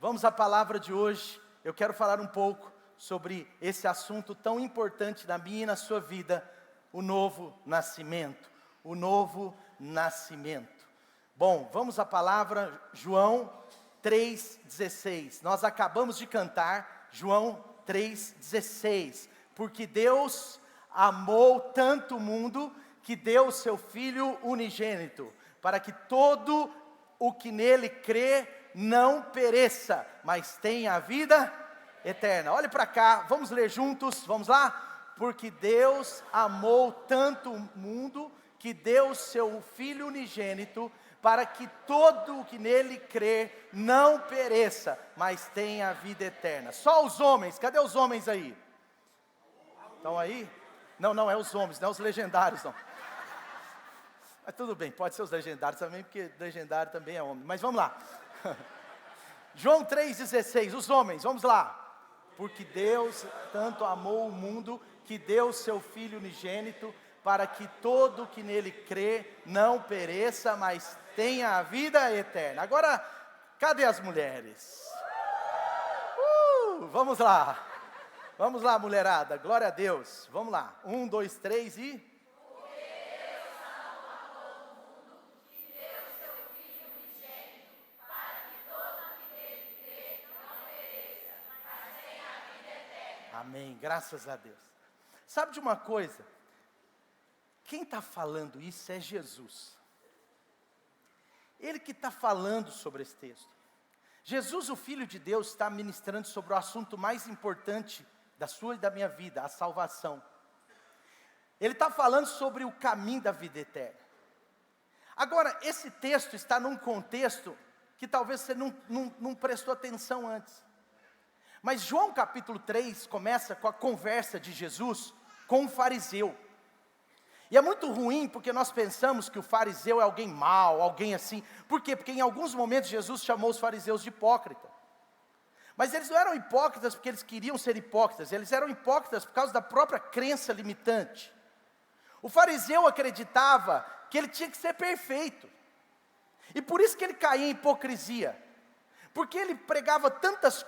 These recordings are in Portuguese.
Vamos à palavra de hoje. Eu quero falar um pouco sobre esse assunto tão importante na minha e na sua vida, o novo nascimento. O novo nascimento. Bom, vamos à palavra, João 3,16. Nós acabamos de cantar João 3,16. Porque Deus amou tanto o mundo que deu o seu Filho unigênito, para que todo o que nele crê não pereça, mas tenha a vida eterna. Olhe para cá, vamos ler juntos, vamos lá? Porque Deus amou tanto o mundo que deu o seu Filho unigênito, para que todo o que nele crê não pereça, mas tenha a vida eterna. Só os homens, cadê os homens aí? Estão aí? Não, é os homens, não é os legendários não. Mas tudo bem, pode ser os legendários também, porque legendário também é homem. Mas vamos lá. João 3,16, os homens, vamos lá. Porque Deus tanto amou o mundo, que deu o seu Filho unigênito, para que todo que nele crê não pereça, mas tenha a vida eterna. Agora, cadê as mulheres? Vamos lá. Vamos lá, mulherada, glória a Deus. Vamos lá, 1, 2, 3 e... Amém, graças a Deus. Sabe de uma coisa? Quem está falando isso é Jesus. Ele que está falando sobre esse texto. Jesus, o Filho de Deus, está ministrando sobre o assunto mais importante da sua e da minha vida, a salvação. Ele está falando sobre o caminho da vida eterna. Agora, esse texto está num contexto que talvez você não prestou atenção antes. Mas João capítulo 3 começa com a conversa de Jesus com um fariseu. E é muito ruim porque nós pensamos que o fariseu é alguém mau, alguém assim. Por quê? Porque em alguns momentos Jesus chamou os fariseus de hipócrita. Mas eles não eram hipócritas porque eles queriam ser hipócritas, eles eram hipócritas por causa da própria crença limitante. O fariseu acreditava que ele tinha que ser perfeito. E por isso que ele caía em hipocrisia. Porque ele pregava tantas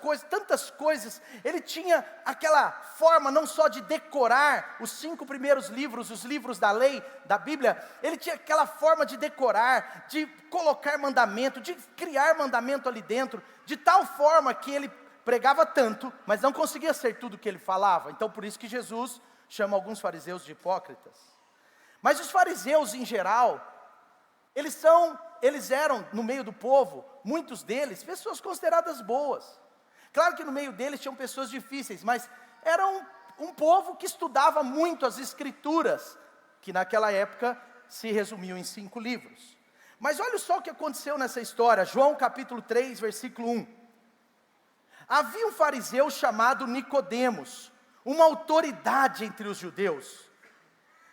coisas, ele tinha aquela forma não só de decorar os 5 primeiros livros, os livros da lei, da Bíblia, ele tinha aquela forma de decorar, de colocar mandamento, de criar mandamento ali dentro, de tal forma que ele pregava tanto, mas não conseguia ser tudo o que ele falava. Então por isso que Jesus chama alguns fariseus de hipócritas. Mas os fariseus em geral, eles eram, no meio do povo, muitos deles, pessoas consideradas boas. Claro que no meio deles tinham pessoas difíceis, mas era um povo que estudava muito as escrituras, que naquela época se resumiam em 5 livros. Mas olha só o que aconteceu nessa história, João capítulo 3, versículo 1. Havia um fariseu chamado Nicodemos, uma autoridade entre os judeus.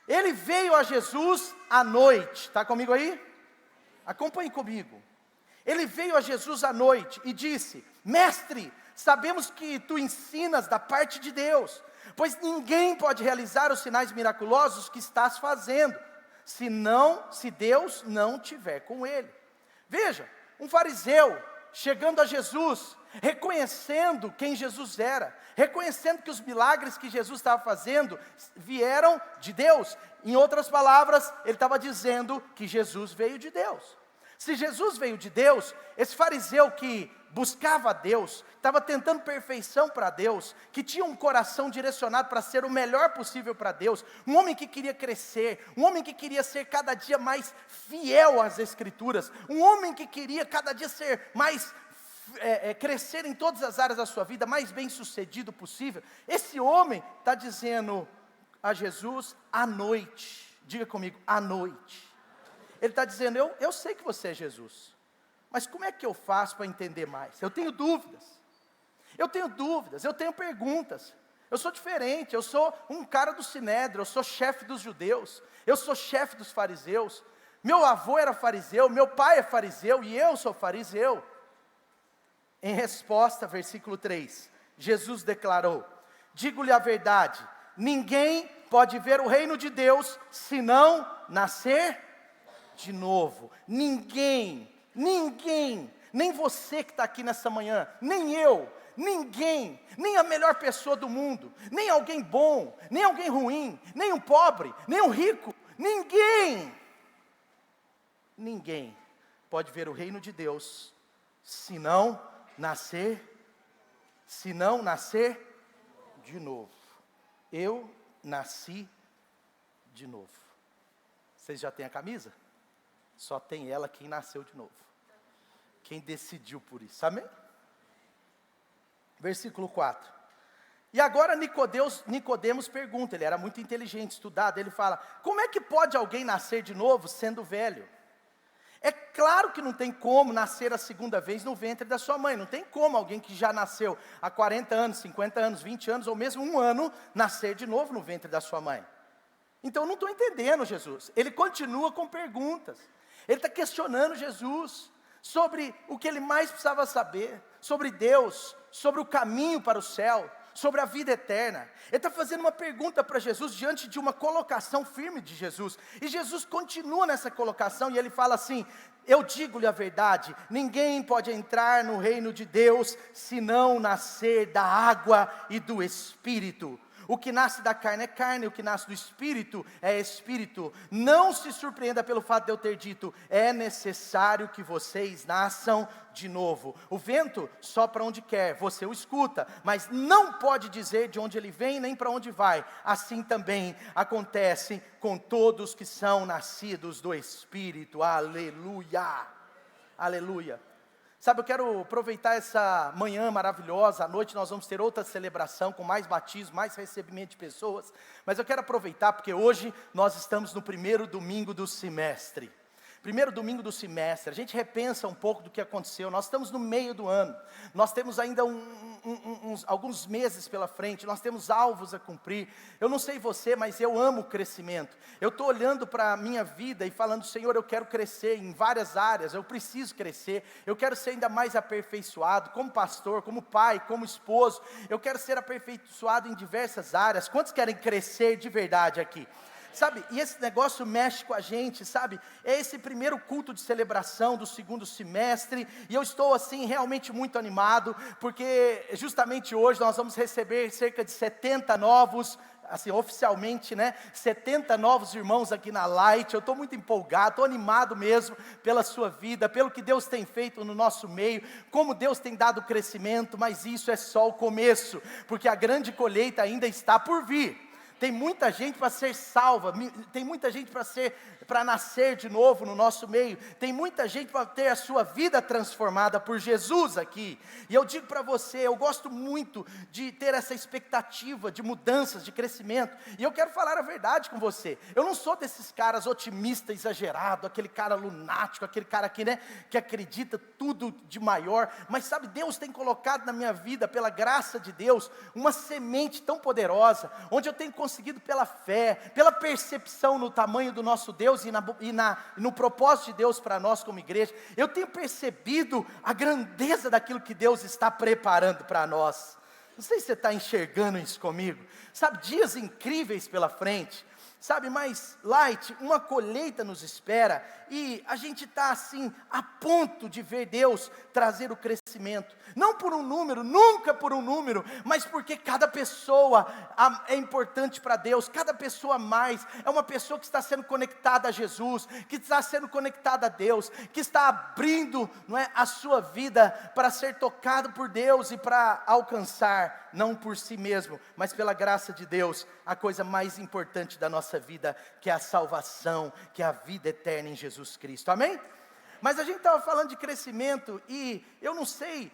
Ele veio a Jesus à noite, está comigo aí? Acompanhe comigo. Ele veio a Jesus à noite e disse: Mestre, sabemos que tu ensinas da parte de Deus, pois ninguém pode realizar os sinais miraculosos que estás fazendo, se Deus não tiver com ele. Veja, um fariseu chegando a Jesus, reconhecendo quem Jesus era, reconhecendo que os milagres que Jesus estava fazendo vieram de Deus. Em outras palavras, ele estava dizendo que Jesus veio de Deus. Se Jesus veio de Deus, esse fariseu que buscava a Deus, estava tentando perfeição para Deus, que tinha um coração direcionado para ser o melhor possível para Deus, um homem que queria crescer, um homem que queria ser cada dia mais fiel às Escrituras, um homem que queria cada dia ser mais crescer em todas as áreas da sua vida, mais bem sucedido possível. Esse homem está dizendo a Jesus à noite, diga comigo, à noite. Ele está dizendo, eu sei que você é Jesus, mas como é que eu faço para entender mais? Eu tenho dúvidas, eu tenho perguntas, eu sou diferente, eu sou um cara do Sinédrio, eu sou chefe dos judeus, eu sou chefe dos fariseus, meu avô era fariseu, meu pai é fariseu e eu sou fariseu. Em resposta, versículo 3, Jesus declarou: digo-lhe a verdade, ninguém pode ver o reino de Deus se não nascer de novo. Ninguém nem você que está aqui nessa manhã, nem eu, ninguém, nem a melhor pessoa do mundo, nem alguém bom, nem alguém ruim, nem um pobre, nem um rico, ninguém pode ver o reino de Deus se não nascer de novo. Eu nasci de novo. Vocês já têm a camisa? Só tem ela quem nasceu de novo. Quem decidiu por isso, amém? Versículo 4. E agora Nicodemos pergunta, ele era muito inteligente, estudado, ele fala: como é que pode alguém nascer de novo sendo velho? É claro que não tem como nascer a segunda vez no ventre da sua mãe, não tem como alguém que já nasceu há 40 anos, 50 anos, 20 anos, ou mesmo um ano, nascer de novo no ventre da sua mãe. Então eu não estou entendendo Jesus, ele continua com perguntas, ele está questionando Jesus, sobre o que ele mais precisava saber, sobre Deus, sobre o caminho para o céu, sobre a vida eterna. Ele está fazendo uma pergunta para Jesus, diante de uma colocação firme de Jesus, e Jesus continua nessa colocação, e ele fala assim: eu digo-lhe a verdade, ninguém pode entrar no reino de Deus, se não nascer da água e do Espírito. O que nasce da carne é carne, o que nasce do Espírito é Espírito. Não se surpreenda pelo fato de eu ter dito: é necessário que vocês nasçam de novo. O vento sopra onde quer, você o escuta, mas não pode dizer de onde ele vem, nem para onde vai. Assim também acontece com todos que são nascidos do Espírito. Aleluia, aleluia. Sabe, eu quero aproveitar essa manhã maravilhosa, à noite nós vamos ter outra celebração, com mais batismo, mais recebimento de pessoas, mas eu quero aproveitar porque hoje nós estamos no primeiro domingo do semestre. Primeiro domingo do semestre, a gente repensa um pouco do que aconteceu, nós estamos no meio do ano, nós temos ainda alguns meses pela frente, nós temos alvos a cumprir. Eu não sei você, mas eu amo o crescimento. Eu estou olhando para a minha vida e falando: Senhor, eu quero crescer em várias áreas, eu preciso crescer, eu quero ser ainda mais aperfeiçoado, como pastor, como pai, como esposo, eu quero ser aperfeiçoado em diversas áreas. Quantos querem crescer de verdade aqui? Sabe, e esse negócio mexe com a gente, sabe, é esse primeiro culto de celebração do segundo semestre, e eu estou assim realmente muito animado, porque justamente hoje nós vamos receber cerca de 70 novos, assim oficialmente, né, 70 novos irmãos aqui na Light. Eu estou muito empolgado, estou animado mesmo pela sua vida, pelo que Deus tem feito no nosso meio, como Deus tem dado crescimento, mas isso é só o começo, porque a grande colheita ainda está por vir. Tem muita gente para ser salva, tem muita gente para nascer de novo no nosso meio, tem muita gente para ter a sua vida transformada por Jesus aqui. E eu digo para você, eu gosto muito de ter essa expectativa de mudanças, de crescimento, e eu quero falar a verdade com você. Eu não sou desses caras otimista, exagerado, aquele cara lunático, aquele cara aqui, né, que acredita tudo de maior, mas sabe, Deus tem colocado na minha vida, pela graça de Deus, uma semente tão poderosa, onde eu tenho conseguido pela fé, pela percepção no tamanho do nosso Deus e no propósito de Deus para nós como igreja, eu tenho percebido a grandeza daquilo que Deus está preparando para nós. Não sei se você está enxergando isso comigo, sabe, dias incríveis pela frente, sabe, mas Light, uma colheita nos espera, e a gente está assim, a ponto de ver Deus trazer o crescimento, não por um número, nunca por um número, mas porque cada pessoa é importante para Deus, cada pessoa mais, é uma pessoa que está sendo conectada a Jesus, que está sendo conectada a Deus, que está abrindo, não é, a sua vida para ser tocado por Deus e para alcançar, não por si mesmo, mas pela graça de Deus, a coisa mais importante da nossa vida, que é a salvação, que é a vida eterna em Jesus Cristo, amém? Mas a gente estava falando de crescimento, e eu não sei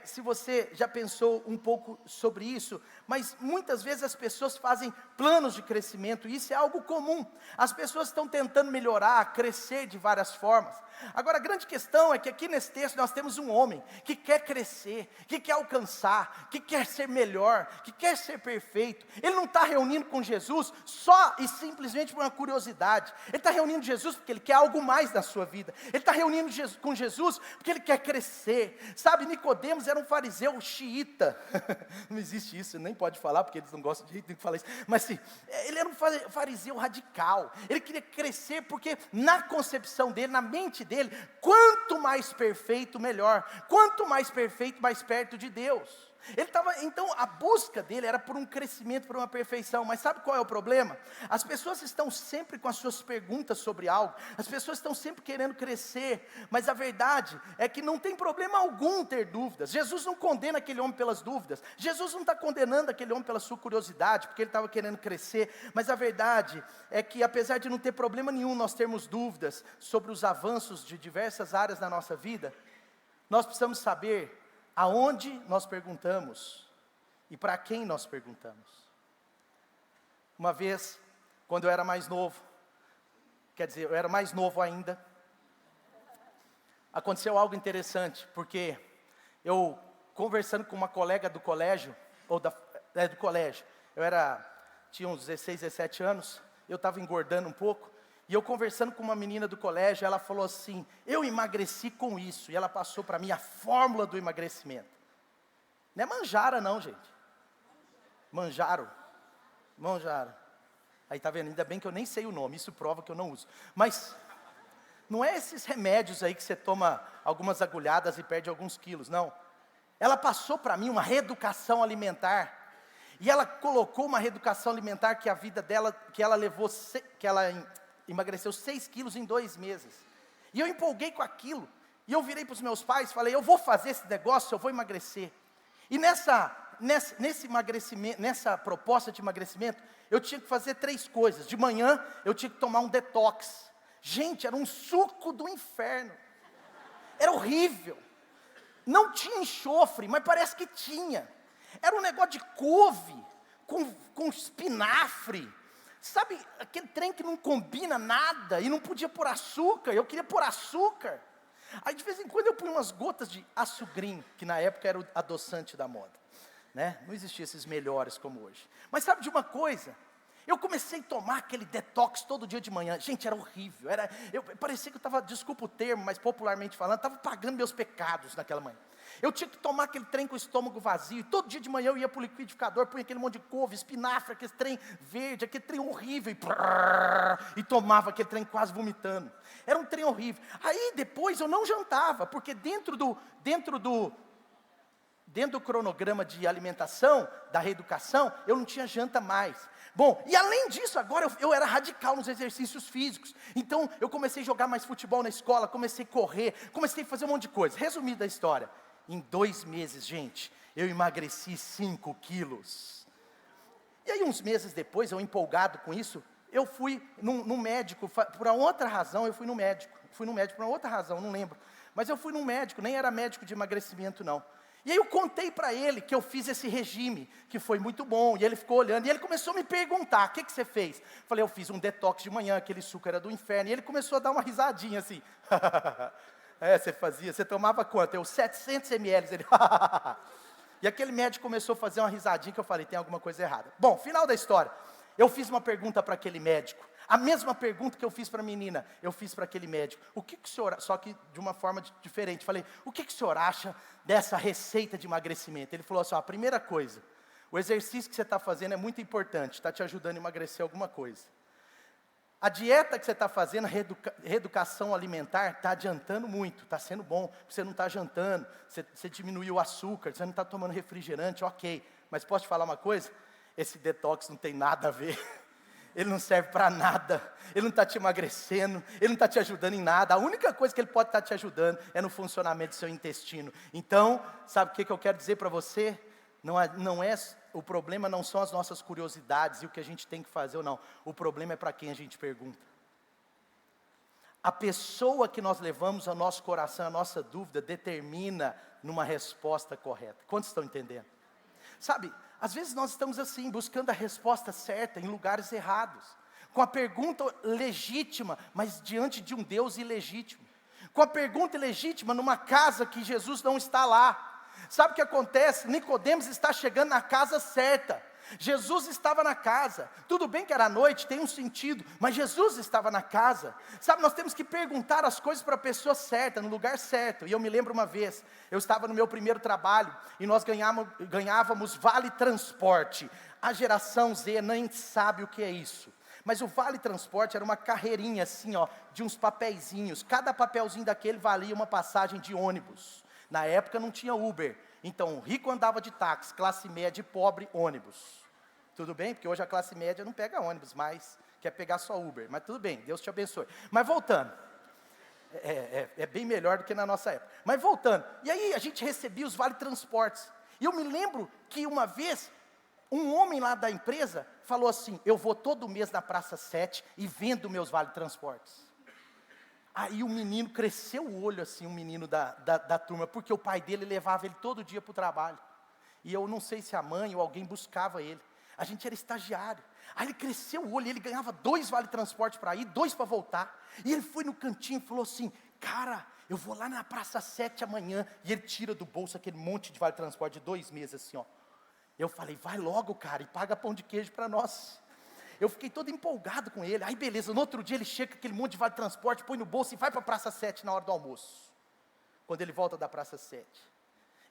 se você já pensou um pouco sobre isso, mas muitas vezes as pessoas fazem planos de crescimento, e isso é algo comum. As pessoas estão tentando melhorar, crescer de várias formas. Agora a grande questão é que aqui nesse texto nós temos um homem que quer crescer, que quer alcançar, que quer ser melhor, que quer ser perfeito. Ele não está reunindo com Jesus só e simplesmente por uma curiosidade. Ele está reunindo Jesus porque ele quer algo mais na sua vida. Ele está reunindo com Jesus porque ele quer crescer. Sabe, Nicodemos Nicodemos era um fariseu xiita. Não existe isso, nem pode falar, porque eles não gostam de jeito nenhum de falar isso. Mas sim, ele era um fariseu radical. Ele queria crescer porque na concepção dele, na mente dele, quanto mais perfeito, melhor. Quanto mais perfeito, mais perto de Deus. Então a busca dele era por um crescimento, por uma perfeição. Mas sabe qual é o problema? As pessoas estão sempre com as suas perguntas sobre algo. As pessoas estão sempre querendo crescer. Mas a verdade é que não tem problema algum ter dúvidas. Jesus não condena aquele homem pelas dúvidas. Jesus não está condenando aquele homem pela sua curiosidade, porque ele estava querendo crescer. Mas a verdade é que apesar de não ter problema nenhum nós termos dúvidas sobre os avanços de diversas áreas da nossa vida, nós precisamos saber aonde nós perguntamos e para quem nós perguntamos. Uma vez, quando eu era mais novo, eu era mais novo ainda, aconteceu algo interessante, porque eu, conversando com uma colega do colégio, do colégio, tinha uns 16, 17 anos, eu estava engordando um pouco, e eu conversando com uma menina do colégio, ela falou assim, eu emagreci com isso, e ela passou para mim a fórmula do emagrecimento. Não é manjara não, gente. Manjaro. Aí tá vendo, ainda bem que eu nem sei o nome, isso prova que eu não uso. Mas, não é esses remédios aí que você toma algumas agulhadas e perde alguns quilos, não. Ela passou para mim uma reeducação alimentar, e ela colocou uma reeducação alimentar que a vida dela, que ela emagreceu 6 quilos em 2 meses. E eu empolguei com aquilo. E eu virei para os meus pais e falei, eu vou fazer esse negócio, eu vou emagrecer. E nesse emagrecimento, nessa proposta de emagrecimento, eu tinha que fazer 3 coisas. De manhã, eu tinha que tomar um detox. Gente, era um suco do inferno. Era horrível. Não tinha enxofre, mas parece que tinha. Era um negócio de couve, com espinafre. Sabe, aquele trem que não combina nada, e não podia pôr açúcar, eu queria pôr açúcar. Aí de vez em quando eu punha umas gotas de açugrim, que na época era o adoçante da moda, né? Não existia esses melhores como hoje. Mas sabe de uma coisa? Eu comecei a tomar aquele detox todo dia de manhã. Gente, era horrível, parecia que eu estava, desculpa o termo, mas popularmente falando, estava pagando meus pecados naquela manhã. Eu tinha que tomar aquele trem com o estômago vazio, e todo dia de manhã eu ia para o liquidificador, punha aquele monte de couve, espinafre, aquele trem verde, aquele trem horrível, e tomava aquele trem quase vomitando. Era um trem horrível. Aí depois eu não jantava, porque dentro do cronograma de alimentação, da reeducação, eu não tinha janta mais. Bom, e além disso, agora eu era radical nos exercícios físicos. Então, eu comecei a jogar mais futebol na escola, comecei a correr, comecei a fazer um monte de coisa. Resumida a história, em 2 meses, gente, eu emagreci 5 quilos. E aí, uns meses depois, eu empolgado com isso, eu fui num médico, por outra razão, eu fui no médico. Fui no médico por uma outra razão, não lembro. Mas eu fui num médico, nem era médico de emagrecimento, não. E aí eu contei para ele que eu fiz esse regime, que foi muito bom, e ele ficou olhando, e ele começou a me perguntar, o que você fez? Falei, eu fiz um detox de manhã, aquele suco era do inferno, e ele começou a dar uma risadinha assim, você tomava quanto? Eu, 700 ml, ele, e aquele médico começou a fazer uma risadinha, que eu falei, tem alguma coisa errada. Bom, final da história, eu fiz uma pergunta para aquele médico, a mesma pergunta que eu fiz para a menina, eu fiz para aquele médico. O que o senhor, só que de uma forma diferente, falei, o que o senhor acha dessa receita de emagrecimento? Ele falou assim, a primeira coisa, o exercício que você está fazendo é muito importante, está te ajudando a emagrecer alguma coisa. A dieta que você está fazendo, a reeducação alimentar, está adiantando muito, está sendo bom, você não está jantando, você diminuiu o açúcar, você não está tomando refrigerante, ok. Mas posso te falar uma coisa? Esse detox não tem nada a ver. Ele não serve para nada, ele não está te emagrecendo, ele não está te ajudando em nada. A única coisa que ele pode estar te ajudando é no funcionamento do seu intestino. Então, sabe o que eu quero dizer para você? O problema não são as nossas curiosidades e o que a gente tem que fazer ou não. O problema é para quem a gente pergunta. A pessoa que nós levamos ao nosso coração, a nossa dúvida, determina numa resposta correta. Quantos estão entendendo? Sabe, às vezes nós estamos assim, buscando a resposta certa em lugares errados, com a pergunta legítima, mas diante de um Deus ilegítimo, com a pergunta ilegítima numa casa que Jesus não está lá. Sabe o que acontece? Nicodemos está chegando na casa certa, Jesus estava na casa. Tudo bem que era noite, tem um sentido, mas Jesus estava na casa. Sabe, nós temos que perguntar as coisas para a pessoa certa, no lugar certo. E eu me lembro uma vez, eu estava no meu primeiro trabalho e nós ganhávamos vale transporte. A geração Z nem sabe o que é isso. Mas o vale transporte era uma carreirinha assim, ó, de uns papeizinhos. Cada papelzinho daquele valia uma passagem de ônibus. Na época não tinha Uber. Então, o rico andava de táxi, classe média e pobre, ônibus. Tudo bem? Porque hoje a classe média não pega ônibus mais, quer pegar só Uber. Mas tudo bem, Deus te abençoe. Mas voltando, é bem melhor do que na nossa época. Mas voltando, e aí a gente recebia os vale-transportes. E eu me lembro que uma vez, um homem lá da empresa falou assim, eu vou todo mês na Praça 7 e vendo meus vale-transportes. Aí o menino cresceu o olho assim, o menino da turma, porque o pai dele levava ele todo dia para o trabalho. E eu não sei se a mãe ou alguém buscava ele. A gente era estagiário. Aí ele cresceu o olho, ele ganhava 2 vale-transporte para ir, 2 para voltar. E ele foi no cantinho e falou assim, cara, eu vou lá na Praça 7 amanhã. E ele tira do bolso aquele monte de vale-transporte de 2 meses assim, ó. Eu falei, vai logo, cara, e paga pão de queijo para nós. Eu fiquei todo empolgado com ele. Aí beleza, no outro dia ele chega com aquele monte de vale-transporte, põe no bolso e vai para a Praça 7 na hora do almoço. Quando ele volta da Praça 7,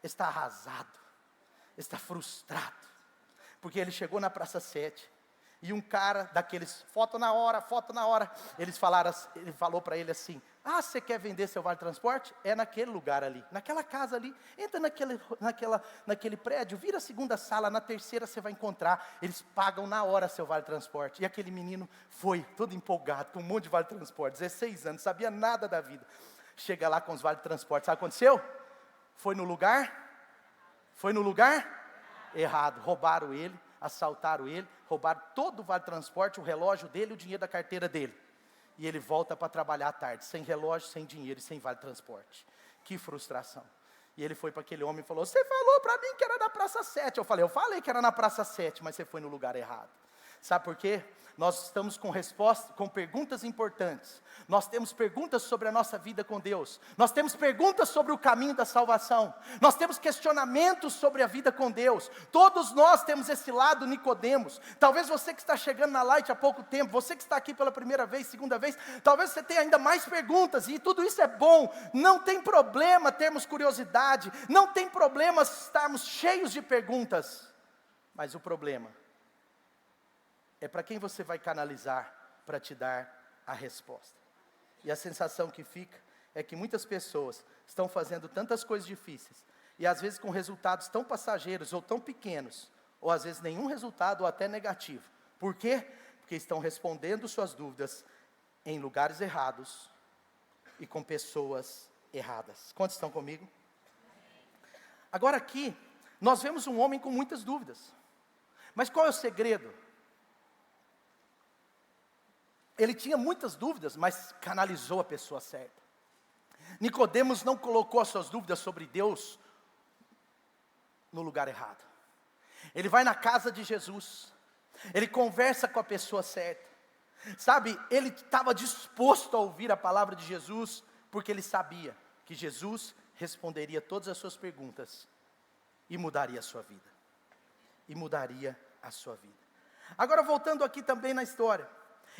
está arrasado, está frustrado, porque ele chegou na Praça 7, e um cara daqueles, foto na hora, ele falou para ele assim, você quer vender seu vale-transporte? É naquele lugar ali, naquela casa ali, entra naquele prédio, vira a segunda sala, na terceira você vai encontrar, eles pagam na hora seu vale-transporte. E aquele menino foi todo empolgado, com um monte de vale-transporte, 16 anos, sabia nada da vida. Chega lá com os vale-transportes, sabe o que aconteceu? Foi no lugar errado, roubaram ele, assaltaram ele, roubaram todo o vale-transporte, o relógio dele, o dinheiro da carteira dele. E ele volta para trabalhar à tarde, sem relógio, sem dinheiro e sem vale-transporte. Que frustração. E ele foi para aquele homem e falou, você falou para mim que era na Praça 7. Eu falei que era na Praça 7, mas você foi no lugar errado. Sabe por quê? Nós estamos com perguntas importantes. Nós temos perguntas sobre a nossa vida com Deus. Nós temos perguntas sobre o caminho da salvação. Nós temos questionamentos sobre a vida com Deus. Todos nós temos esse lado Nicodemos. Talvez você que está chegando na Light há pouco tempo, você que está aqui pela primeira vez, segunda vez, talvez você tenha ainda mais perguntas, e tudo isso é bom. Não tem problema termos curiosidade, não tem problema estarmos cheios de perguntas. Mas o problema é para quem você vai canalizar para te dar a resposta. E a sensação que fica é que muitas pessoas estão fazendo tantas coisas difíceis, e às vezes com resultados tão passageiros ou tão pequenos, ou às vezes nenhum resultado ou até negativo. Por quê? Porque estão respondendo suas dúvidas em lugares errados e com pessoas erradas. Quantos estão comigo? Agora aqui, nós vemos um homem com muitas dúvidas. Mas qual é o segredo? Ele tinha muitas dúvidas, mas canalizou a pessoa certa. Nicodemos não colocou as suas dúvidas sobre Deus no lugar errado. Ele vai na casa de Jesus, ele conversa com a pessoa certa. Sabe, ele estava disposto a ouvir a palavra de Jesus, porque ele sabia que Jesus responderia todas as suas perguntas e mudaria a sua vida. Agora voltando aqui também na história.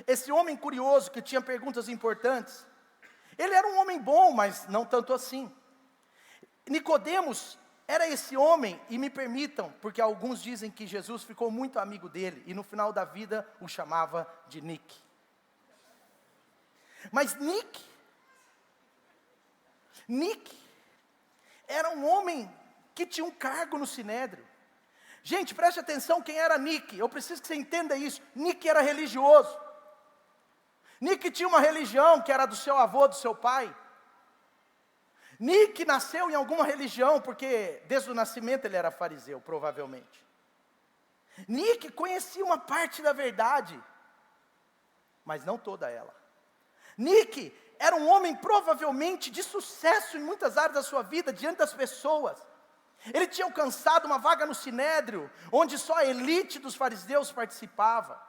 Esse homem curioso que tinha perguntas importantes, ele era um homem bom, mas não tanto assim. Nicodemos era esse homem, e me permitam, porque alguns dizem que Jesus ficou muito amigo dele, e no final da vida o chamava de Nick. Mas Nick era um homem que tinha um cargo no Sinédrio. Gente, preste atenção quem era Nick, eu preciso que você entenda isso. Nick era religioso. Nick tinha uma religião que era do seu avô, do seu pai. Nick nasceu em alguma religião, porque desde o nascimento ele era fariseu, provavelmente. Nick conhecia uma parte da verdade, mas não toda ela. Nick era um homem provavelmente de sucesso em muitas áreas da sua vida, diante das pessoas. Ele tinha alcançado uma vaga no Sinédrio, onde só a elite dos fariseus participava.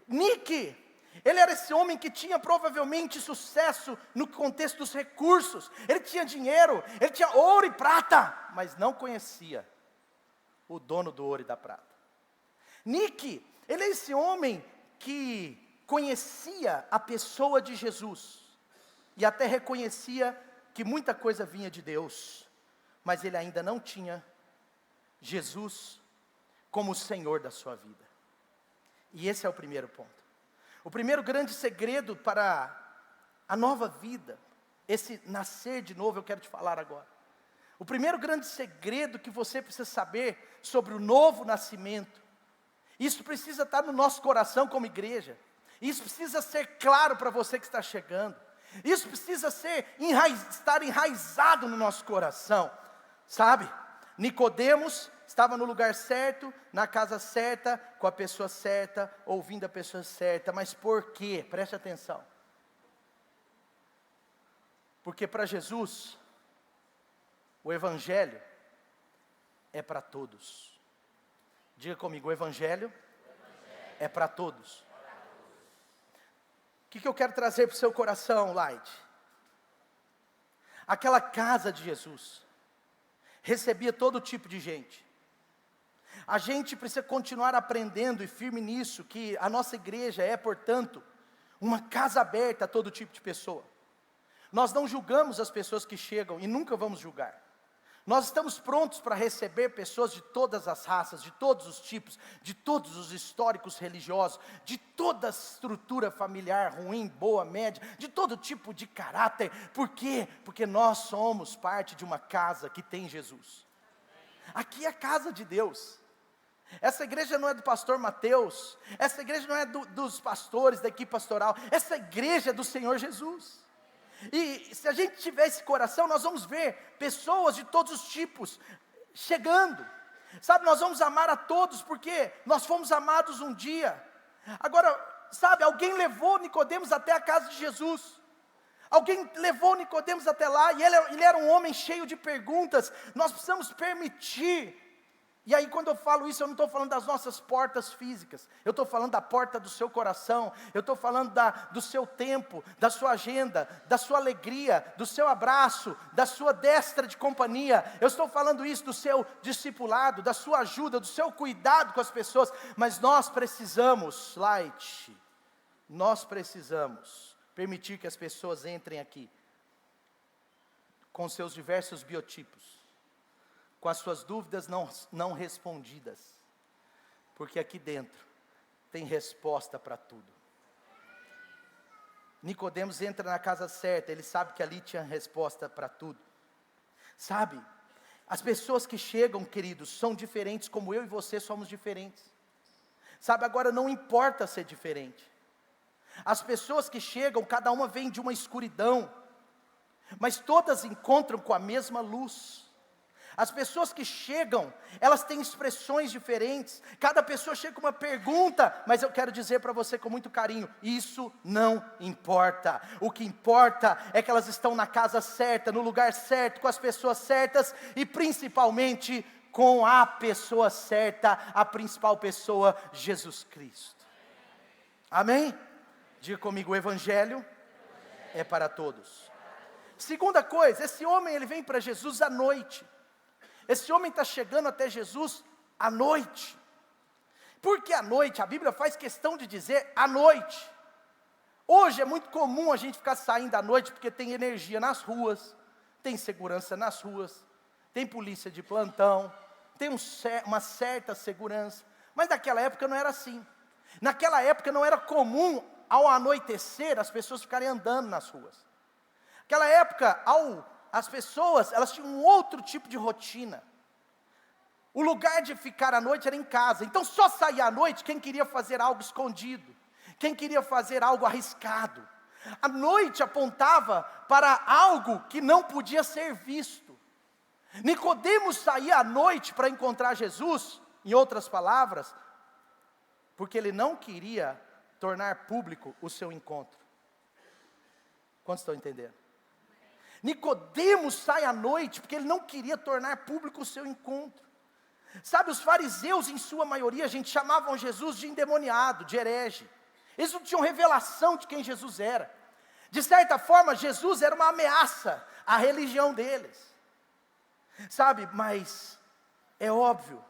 Nick, ele era esse homem que tinha provavelmente sucesso no contexto dos recursos. Ele tinha dinheiro, ele tinha ouro e prata, mas não conhecia o dono do ouro e da prata. Nick, ele é esse homem que conhecia a pessoa de Jesus, e até reconhecia que muita coisa vinha de Deus, mas ele ainda não tinha Jesus como o Senhor da sua vida. E esse é o primeiro ponto. O primeiro grande segredo para a nova vida, esse nascer de novo, eu quero te falar agora. O primeiro grande segredo que você precisa saber sobre o novo nascimento, isso precisa estar no nosso coração como igreja, isso precisa ser claro para você que está chegando, isso precisa estar enraizado no nosso coração, sabe? Nicodemos estava no lugar certo, na casa certa, com a pessoa certa, ouvindo a pessoa certa, mas por quê? Preste atenção. Porque para Jesus, o Evangelho é para todos. Diga comigo, o Evangelho é para todos. O que eu quero trazer para o seu coração, Light? Aquela casa de Jesus recebia todo tipo de gente. A gente precisa continuar aprendendo e firme nisso, que a nossa igreja é, portanto, uma casa aberta a todo tipo de pessoa. Nós não julgamos as pessoas que chegam e nunca vamos julgar. Nós estamos prontos para receber pessoas de todas as raças, de todos os tipos, de todos os históricos religiosos, de toda a estrutura familiar, ruim, boa, média, de todo tipo de caráter. Por quê? Porque nós somos parte de uma casa que tem Jesus. Aqui é a casa de Deus. Essa igreja não é do pastor Mateus, essa igreja não é dos pastores da equipe pastoral, essa igreja é do Senhor Jesus. E se a gente tiver esse coração, nós vamos ver pessoas de todos os tipos chegando. Sabe, nós vamos amar a todos, porque nós fomos amados um dia. Agora, sabe, alguém levou Nicodemos até a casa de Jesus. Alguém levou Nicodemos até lá, e ele era um homem cheio de perguntas. Nós precisamos permitir. E aí quando eu falo isso, eu não estou falando das nossas portas físicas, eu estou falando da porta do seu coração, eu estou falando do seu tempo, da sua agenda, da sua alegria, do seu abraço, da sua destra de companhia. Eu estou falando isso do seu discipulado, da sua ajuda, do seu cuidado com as pessoas. Mas nós precisamos, Light, nós precisamos permitir que as pessoas entrem aqui, com seus diversos biotipos, com as suas dúvidas não respondidas, porque aqui dentro tem resposta para tudo. Nicodemos entra na casa certa, ele sabe que ali tinha resposta para tudo. Sabe, as pessoas que chegam, queridos, são diferentes como eu e você somos diferentes. Sabe, agora não importa ser diferente. As pessoas que chegam, cada uma vem de uma escuridão, mas todas encontram com a mesma luz. As pessoas que chegam, elas têm expressões diferentes, cada pessoa chega com uma pergunta, mas eu quero dizer para você com muito carinho, isso não importa. O que importa é que elas estão na casa certa, no lugar certo, com as pessoas certas, e principalmente com a pessoa certa, a principal pessoa, Jesus Cristo. Amém? Diga comigo, o Evangelho é para todos. Segunda coisa, esse homem ele vem para Jesus à noite. Esse homem está chegando até Jesus à noite. Por que à noite? A Bíblia faz questão de dizer à noite. Hoje é muito comum a gente ficar saindo à noite porque tem energia nas ruas, tem segurança nas ruas, tem polícia de plantão, tem uma certa segurança. Mas naquela época não era assim. Naquela época não era comum ao anoitecer as pessoas ficarem andando nas ruas. Naquela época, as pessoas, elas tinham um outro tipo de rotina. O lugar de ficar à noite era em casa. Então só saía à noite quem queria fazer algo escondido, quem queria fazer algo arriscado. A noite apontava para algo que não podia ser visto. Nicodemos saía à noite para encontrar Jesus, em outras palavras, porque ele não queria tornar público o seu encontro. Quantos estão entendendo? Nicodemos sai à noite porque ele não queria tornar público o seu encontro. Sabe, os fariseus em sua maioria, gente, chamavam Jesus de endemoniado, de herege. Eles não tinham revelação de quem Jesus era. De certa forma, Jesus era uma ameaça à religião deles. Sabe, mas é óbvio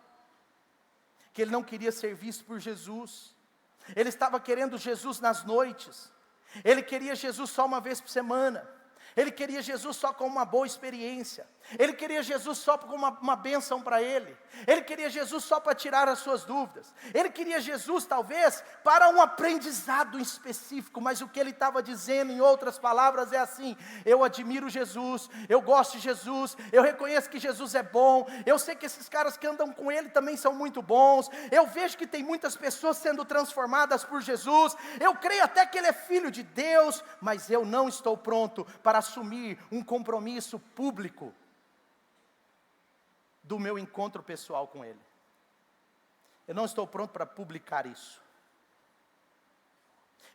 que ele não queria ser visto por Jesus. Ele estava querendo Jesus nas noites. Ele queria Jesus só uma vez por semana. Ele queria Jesus só com uma boa experiência. Ele queria Jesus só com uma bênção para ele. Ele queria Jesus só para tirar as suas dúvidas. Ele queria Jesus talvez para um aprendizado específico. Mas o que ele estava dizendo em outras palavras é assim: eu admiro Jesus, eu gosto de Jesus, eu reconheço que Jesus é bom, eu sei que esses caras que andam com ele também são muito bons, eu vejo que tem muitas pessoas sendo transformadas por Jesus, eu creio até que ele é filho de Deus, mas eu não estou pronto para assumir um compromisso público do meu encontro pessoal com ele. Eu não estou pronto para publicar isso.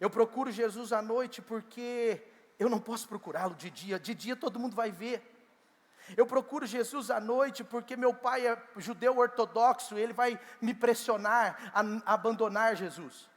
Eu procuro Jesus à noite porque eu não posso procurá-lo de dia todo mundo vai ver. Eu procuro Jesus à noite porque meu pai é judeu ortodoxo, ele vai me pressionar a abandonar Jesus.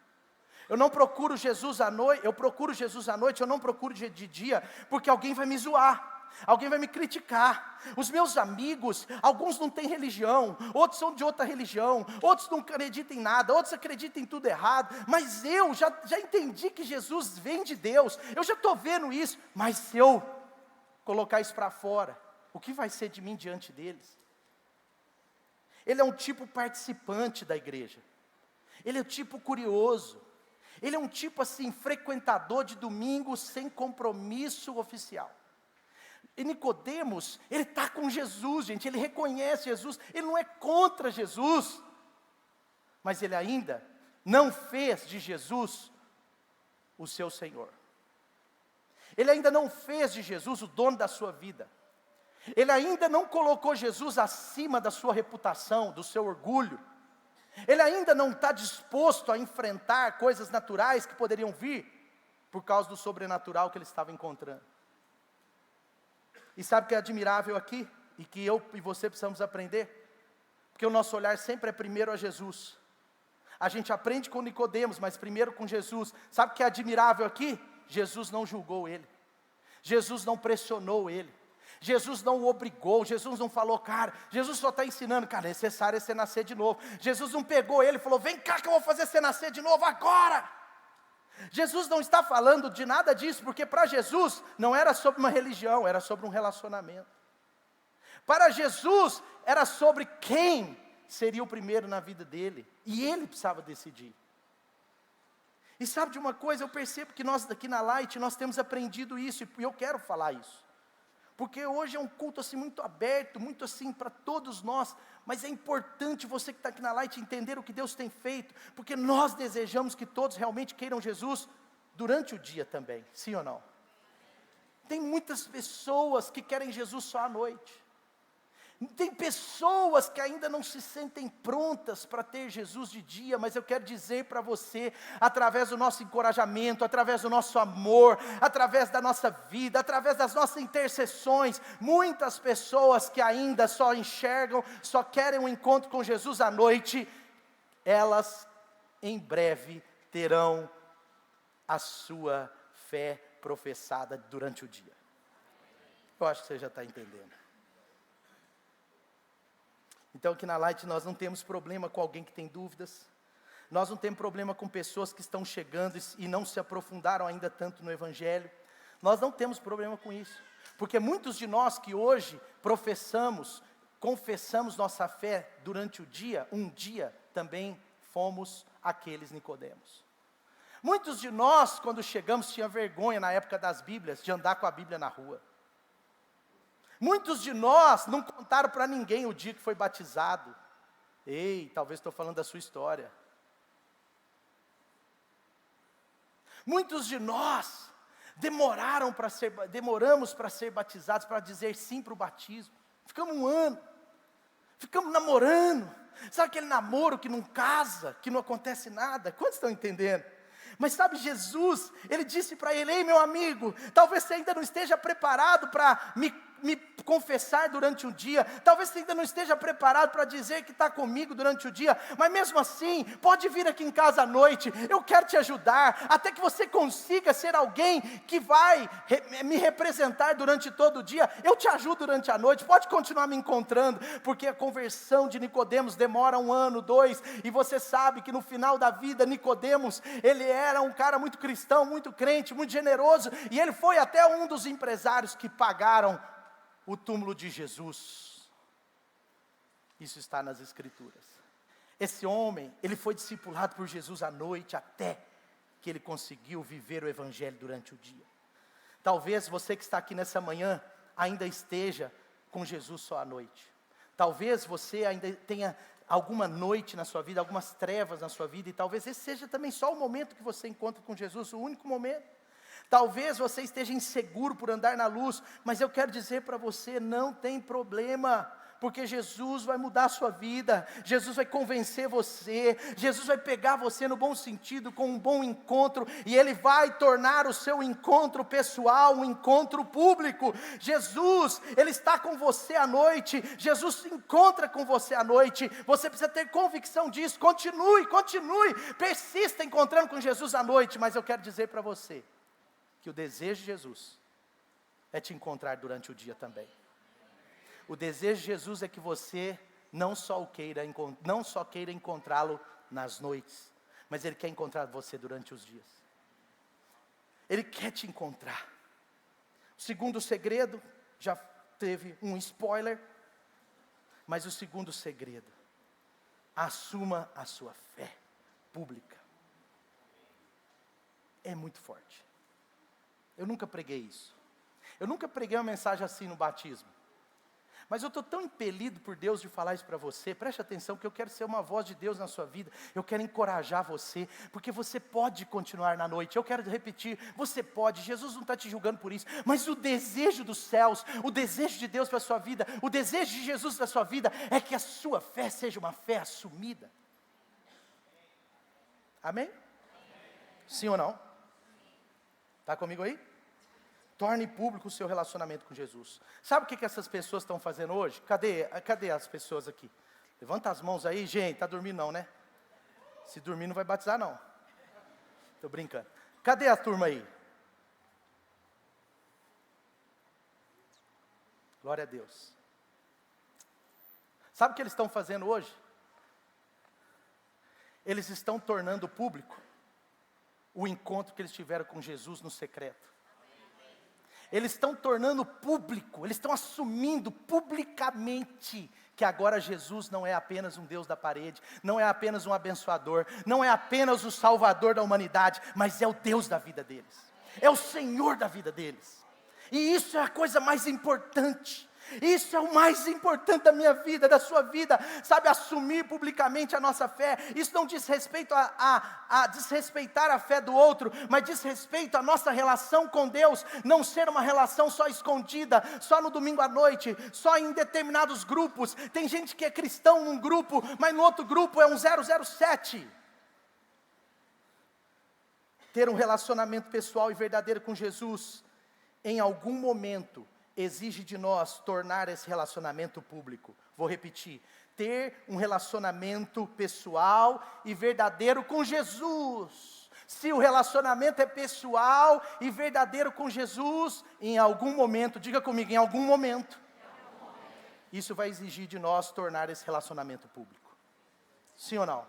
Eu não procuro Jesus à noite, eu procuro Jesus à noite, eu não procuro de dia, porque alguém vai me zoar, alguém vai me criticar. Os meus amigos, alguns não têm religião, outros são de outra religião, outros não acreditam em nada, outros acreditam em tudo errado, mas eu já entendi que Jesus vem de Deus, eu já estou vendo isso, mas se eu colocar isso para fora, o que vai ser de mim diante deles? Ele é um tipo participante da igreja, ele é um tipo curioso, ele é um tipo assim, frequentador de domingo sem compromisso oficial. E Nicodemos, ele está com Jesus, gente, ele reconhece Jesus, ele não é contra Jesus, mas ele ainda não fez de Jesus o seu Senhor. Ele ainda não fez de Jesus o dono da sua vida. Ele ainda não colocou Jesus acima da sua reputação, do seu orgulho. Ele ainda não está disposto a enfrentar coisas naturais que poderiam vir por causa do sobrenatural que ele estava encontrando. E sabe o que é admirável aqui? E que eu e você precisamos aprender? Porque o nosso olhar sempre é primeiro a Jesus. A gente aprende com Nicodemos, mas primeiro com Jesus. Sabe o que é admirável aqui? Jesus não julgou ele. Jesus não pressionou ele. Jesus não o obrigou, Jesus não falou, cara, Jesus só está ensinando, cara, é necessário você nascer de novo. Jesus não pegou ele e falou, vem cá que eu vou fazer você nascer de novo agora. Jesus não está falando de nada disso, porque para Jesus não era sobre uma religião, era sobre um relacionamento. Para Jesus era sobre quem seria o primeiro na vida dele, e ele precisava decidir. E sabe de uma coisa, eu percebo que nós aqui na Light, nós temos aprendido isso, e eu quero falar isso. Porque hoje é um culto assim muito aberto, muito assim para todos nós, mas é importante você que está aqui na Light entender o que Deus tem feito, porque nós desejamos que todos realmente queiram Jesus durante o dia também, sim ou não? Tem muitas pessoas que querem Jesus só à noite. Tem pessoas que ainda não se sentem prontas para ter Jesus de dia, mas eu quero dizer para você, através do nosso encorajamento, através do nosso amor, através da nossa vida, através das nossas intercessões, muitas pessoas que ainda só enxergam, só querem um encontro com Jesus à noite, elas em breve terão a sua fé professada durante o dia. Eu acho que você já está entendendo. Então aqui na Light nós não temos problema com alguém que tem dúvidas, nós não temos problema com pessoas que estão chegando e não se aprofundaram ainda tanto no Evangelho, nós não temos problema com isso, porque muitos de nós que hoje confessamos nossa fé durante o dia, um dia também fomos aqueles Nicodemos. Muitos de nós quando chegamos tinha vergonha na época das Bíblias, de andar com a Bíblia na rua. Muitos de nós não contaram para ninguém o dia que foi batizado. Ei, talvez estou falando da sua história. Muitos de nós demoramos para ser batizados, para dizer sim para o batismo. Ficamos um ano, ficamos namorando. Sabe aquele namoro que não casa, que não acontece nada? Quantos estão entendendo? Mas sabe, Jesus, ele disse para ele, ei meu amigo, talvez você ainda não esteja preparado para me me confessar durante o dia. Talvez você ainda não esteja preparado para dizer que está comigo durante o dia, mas mesmo assim, pode vir aqui em casa à noite, eu quero te ajudar, até que você consiga ser alguém que vai me representar durante todo o dia. Eu te ajudo durante a noite, pode continuar me encontrando, porque a conversão de Nicodemos demora 1 ano, 2, e você sabe que no final da vida, Nicodemos, ele era um cara muito cristão, muito crente, muito generoso, e ele foi até um dos empresários que pagaram o túmulo de Jesus. Isso está nas Escrituras. Esse homem, ele foi discipulado por Jesus à noite, até que ele conseguiu viver o Evangelho durante o dia. Talvez você que está aqui nessa manhã, ainda esteja com Jesus só à noite. Talvez você ainda tenha alguma noite na sua vida, algumas trevas na sua vida, e talvez esse seja também só o momento que você encontra com Jesus, o único momento. Talvez você esteja inseguro por andar na luz, mas eu quero dizer para você, não tem problema, porque Jesus vai mudar a sua vida, Jesus vai convencer você, Jesus vai pegar você no bom sentido, com um bom encontro, e Ele vai tornar o seu encontro pessoal um encontro público. Jesus, Ele está com você à noite, Jesus se encontra com você à noite, você precisa ter convicção disso, continue, persista encontrando com Jesus à noite, mas eu quero dizer para você, que o desejo de Jesus é te encontrar durante o dia também. O desejo de Jesus é que você não só queira encontrá-lo nas noites, mas Ele quer encontrar você durante os dias. Ele quer te encontrar. O segundo segredo, já teve um spoiler, mas o segundo segredo, assuma a sua fé pública. É muito forte. Eu nunca preguei isso. Eu nunca preguei uma mensagem assim no batismo. Mas eu estou tão impelido por Deus de falar isso para você. Preste atenção, que eu quero ser uma voz de Deus na sua vida. Eu quero encorajar você, porque você pode continuar na noite. Eu quero repetir, você pode. Jesus não está te julgando por isso. Mas o desejo dos céus, o desejo de Deus para a sua vida, o desejo de Jesus para a sua vida, é que a sua fé seja uma fé assumida. Amém? Sim ou não? Está comigo aí? Torne público o seu relacionamento com Jesus. Sabe o que essas pessoas estão fazendo hoje? Cadê as pessoas aqui? Levanta as mãos aí, gente. Está dormindo não, né? Se dormir não vai batizar não. Estou brincando. Cadê a turma aí? Glória a Deus. Sabe o que eles estão fazendo hoje? Eles estão tornando público o encontro que eles tiveram com Jesus no secreto. Eles estão tornando público, eles estão assumindo publicamente que agora Jesus não é apenas um Deus da parede, não é apenas um abençoador, não é apenas o salvador da humanidade, mas é o Deus da vida deles, é o Senhor da vida deles. E isso é a coisa mais importante. Isso é o mais importante da minha vida, da sua vida, sabe, assumir publicamente a nossa fé. Isso não diz respeito a desrespeitar a fé do outro, mas diz respeito à nossa relação com Deus, não ser uma relação só escondida, só no domingo à noite, só em determinados grupos. Tem gente que é cristão num grupo, mas no outro grupo é um 007. Ter um relacionamento pessoal e verdadeiro com Jesus, em algum momento, exige de nós tornar esse relacionamento público. Vou repetir, ter um relacionamento pessoal e verdadeiro com Jesus. Se o relacionamento é pessoal e verdadeiro com Jesus, em algum momento, diga comigo, em algum momento, isso vai exigir de nós tornar esse relacionamento público. Sim ou não?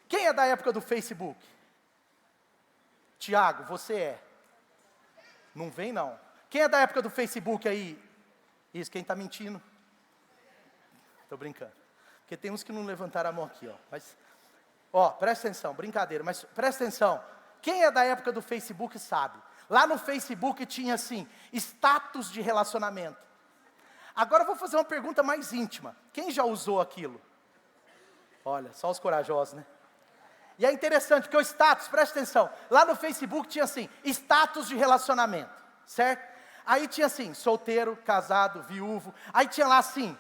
Quem é da época do Facebook? Tiago, você é. Não vem não. Quem é da época do Facebook aí? Isso, quem está mentindo? Estou brincando. Porque tem uns que não levantaram a mão aqui, ó. Mas, presta atenção, brincadeira, mas presta atenção. Quem é da época do Facebook sabe. Lá no Facebook tinha assim, status de relacionamento. Agora eu vou fazer uma pergunta mais íntima. Quem já usou aquilo? Olha, só os corajosos, né? E é interessante, porque o status, presta atenção. Lá no Facebook tinha assim, status de relacionamento, certo? Aí tinha assim, solteiro, casado, viúvo. Aí tinha lá assim,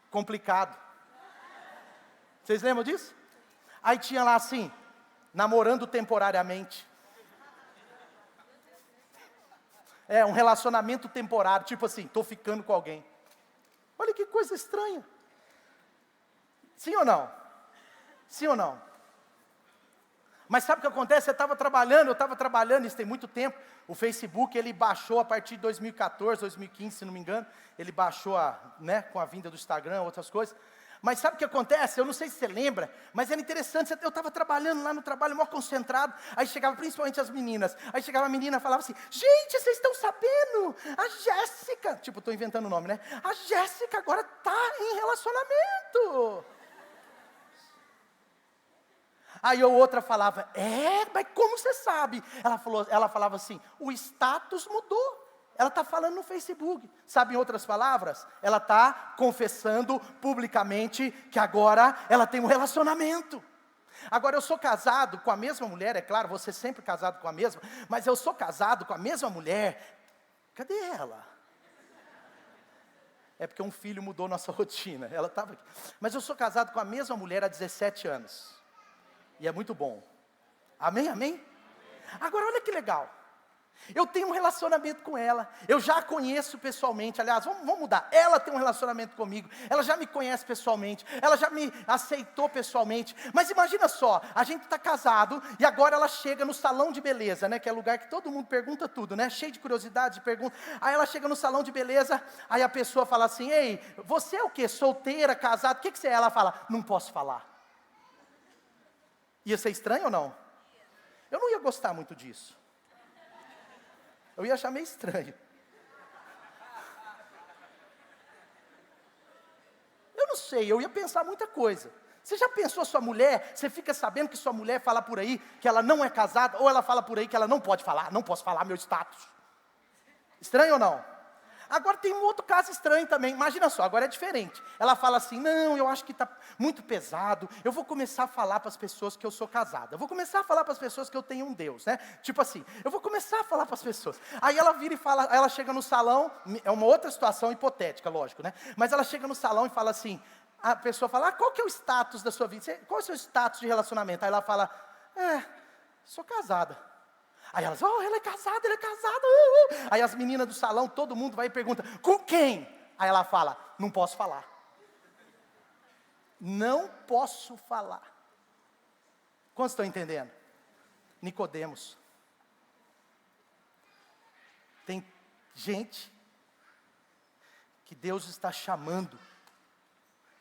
complicado. Vocês lembram disso? Aí tinha lá assim, namorando temporariamente. É um relacionamento temporário, tipo assim, estou ficando com alguém. Olha que coisa estranha. Sim ou não? Sim ou não? Mas sabe o que acontece? Eu estava trabalhando, isso tem muito tempo. O Facebook, ele baixou a partir de 2014, 2015, se não me engano. Ele baixou, com a vinda do Instagram, outras coisas. Mas sabe o que acontece? Eu não sei se você lembra, mas era interessante. Eu estava trabalhando lá no trabalho, mó concentrado. Aí chegava principalmente as meninas. Aí chegava a menina e falava assim: gente, vocês estão sabendo? A Jéssica, tipo, estou inventando o nome, né? A Jéssica agora está em relacionamento. Aí a outra falava: mas como você sabe? Ela falava assim: o status mudou. Ela está falando no Facebook. Sabe, em outras palavras, ela está confessando publicamente que agora ela tem um relacionamento. Agora, eu sou casado com a mesma mulher, é claro, você sempre casado com a mesma, mas eu sou casado com a mesma mulher. Cadê ela? É porque um filho mudou nossa rotina. Ela estava aqui. Mas eu sou casado com a mesma mulher há 17 anos. E é muito bom. Amém, amém? Agora, olha que legal. Eu tenho um relacionamento com ela. Eu já a conheço pessoalmente. Aliás, vamos mudar. Ela tem um relacionamento comigo. Ela já me conhece pessoalmente. Ela já me aceitou pessoalmente. Mas imagina só, a gente está casado e agora ela chega no salão de beleza, né? Que é lugar que todo mundo pergunta tudo, né? Cheio de curiosidade, de pergunta. Aí ela chega no salão de beleza, aí a pessoa fala assim: ei, você é o quê? Solteira, casada? O que você é? Ela fala: não posso falar. Ia ser estranho ou não? Eu não ia gostar muito disso. Eu ia achar meio estranho. Eu não sei, eu ia pensar muita coisa. Você já pensou a sua mulher, você fica sabendo que sua mulher fala por aí que ela não é casada, ou ela fala por aí que ela não pode falar, não posso falar meu status. Estranho ou não? Agora tem um outro caso estranho também, imagina só, agora é diferente. Ela fala assim: não, eu acho que está muito pesado, eu vou começar a falar para as pessoas que eu sou casada. Eu vou começar a falar para as pessoas que eu tenho um Deus, né? Tipo assim, eu vou começar a falar para as pessoas. Aí ela vira e fala, ela chega no salão, é uma outra situação hipotética, lógico, né? Mas ela chega no salão e fala assim, a pessoa fala: qual que é o status da sua vida? Qual é o seu status de relacionamento? Aí ela fala: sou casada. Aí elas: ela é casada, ele é casado. Aí as meninas do salão, todo mundo vai e pergunta: com quem? Aí ela fala: não posso falar. Não posso falar. Quantos estão entendendo? Nicodemos. Tem gente que Deus está chamando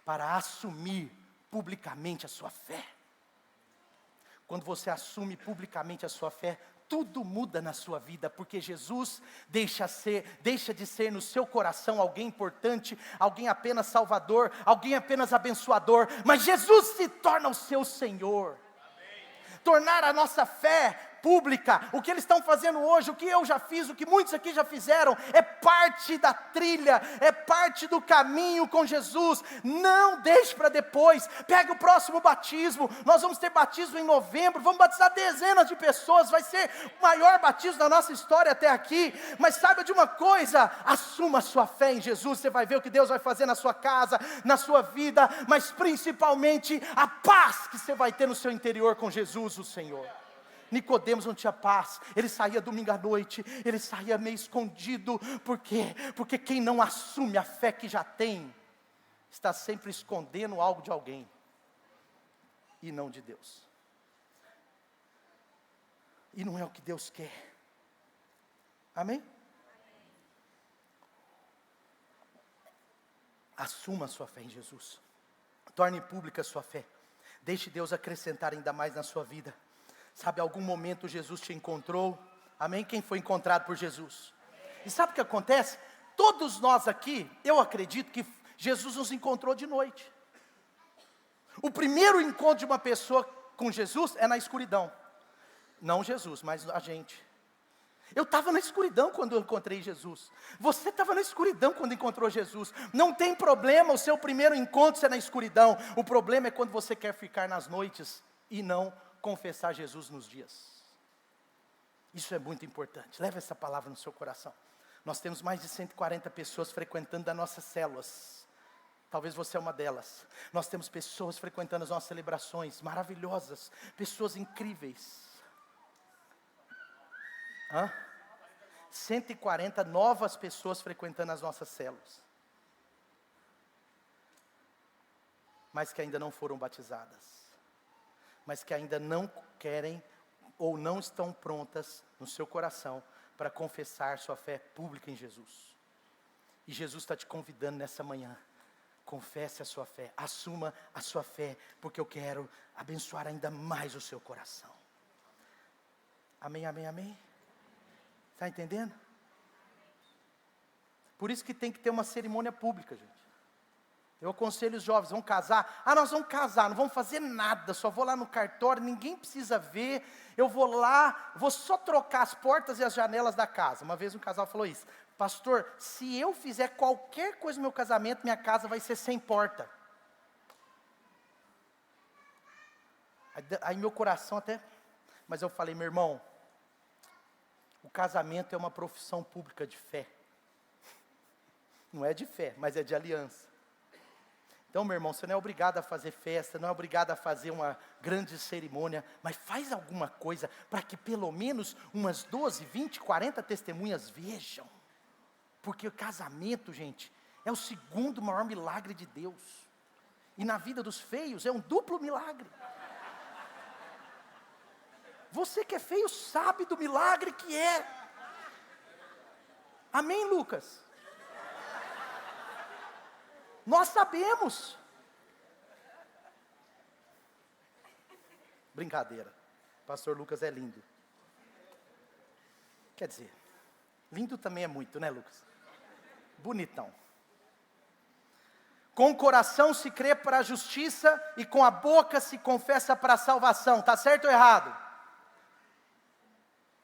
para assumir publicamente a sua fé. Quando você assume publicamente a sua fé, tudo muda na sua vida, porque Jesus deixa de ser no seu coração alguém importante, alguém apenas salvador, alguém apenas abençoador, mas Jesus se torna o seu Senhor. Amém. Tornar a nossa fé pública, o que eles estão fazendo hoje, o que eu já fiz, o que muitos aqui já fizeram, é parte da trilha, é parte do caminho com Jesus. Não deixe para depois. Pega o próximo batismo. Nós vamos ter batismo em novembro, vamos batizar dezenas de pessoas, vai ser o maior batismo da nossa história até aqui. Mas saiba de uma coisa: assuma a sua fé em Jesus. Você vai ver o que Deus vai fazer na sua casa, na sua vida, mas principalmente a paz que você vai ter no seu interior com Jesus, o Senhor. Nicodemos não tinha paz, ele saía domingo à noite, ele saía meio escondido. Por quê? Porque quem não assume a fé que já tem, está sempre escondendo algo de alguém, e não de Deus. E não é o que Deus quer. Amém? Assuma a sua fé em Jesus, torne pública a sua fé, deixe Deus acrescentar ainda mais na sua vida. Sabe, algum momento Jesus te encontrou, amém? Quem foi encontrado por Jesus? E sabe o que acontece? Todos nós aqui, eu acredito que Jesus nos encontrou de noite. O primeiro encontro de uma pessoa com Jesus é na escuridão. Não Jesus, mas a gente. Eu estava na escuridão quando eu encontrei Jesus. Você estava na escuridão quando encontrou Jesus. Não tem problema o seu primeiro encontro ser na escuridão. O problema é quando você quer ficar nas noites e não confessar Jesus nos dias. Isso é muito importante. Leve essa palavra no seu coração. Nós temos mais de 140 pessoas frequentando as nossas células. Talvez você é uma delas. Nós temos pessoas frequentando as nossas celebrações maravilhosas, pessoas incríveis. 140 novas pessoas frequentando as nossas células. Mas que ainda não foram batizadas. Mas que ainda não querem ou não estão prontas no seu coração para confessar sua fé pública em Jesus. E Jesus está te convidando nessa manhã. Confesse a sua fé, assuma a sua fé, porque eu quero abençoar ainda mais o seu coração. Amém, amém, amém? Está entendendo? Por isso que tem que ter uma cerimônia pública, gente. Eu aconselho os jovens, vão casar. Nós vamos casar, não vamos fazer nada, só vou lá no cartório, ninguém precisa ver. Eu vou lá, vou só trocar as portas e as janelas da casa. Uma vez um casal falou isso: pastor, se eu fizer qualquer coisa no meu casamento, minha casa vai ser sem porta. Aí meu coração até... Mas eu falei, meu irmão, o casamento é uma profissão pública de fé. Não é de fé, mas é de aliança. Então, meu irmão, você não é obrigado a fazer festa, não é obrigado a fazer uma grande cerimônia, mas faz alguma coisa para que pelo menos umas 12, 20, 40 testemunhas vejam. Porque o casamento, gente, é o segundo maior milagre de Deus. E na vida dos feios é um duplo milagre. Você que é feio sabe do milagre que é. Amém, Lucas? Nós sabemos. Brincadeira. Pastor Lucas é lindo. Quer dizer, lindo também é muito, né, Lucas? Bonitão. Com o coração se crê para a justiça e com a boca se confessa para a salvação. Está certo ou errado?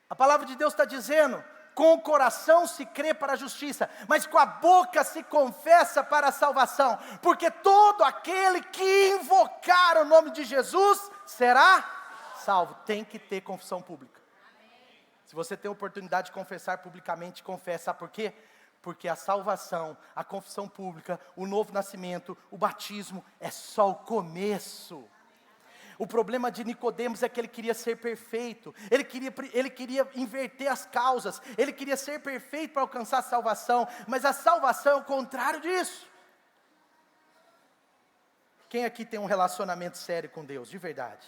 A palavra de Deus está dizendo: com o coração se crê para a justiça, mas com a boca se confessa para a salvação. Porque todo aquele que invocar o nome de Jesus será salvo. Tem que ter confissão pública. Se você tem a oportunidade de confessar publicamente, confessa. Sabe por quê? Porque a salvação, a confissão pública, o novo nascimento, o batismo é só o começo. O problema de Nicodemos é que ele queria ser perfeito, ele queria inverter as causas, ele queria ser perfeito para alcançar a salvação, mas a salvação é o contrário disso. Quem aqui tem um relacionamento sério com Deus, de verdade?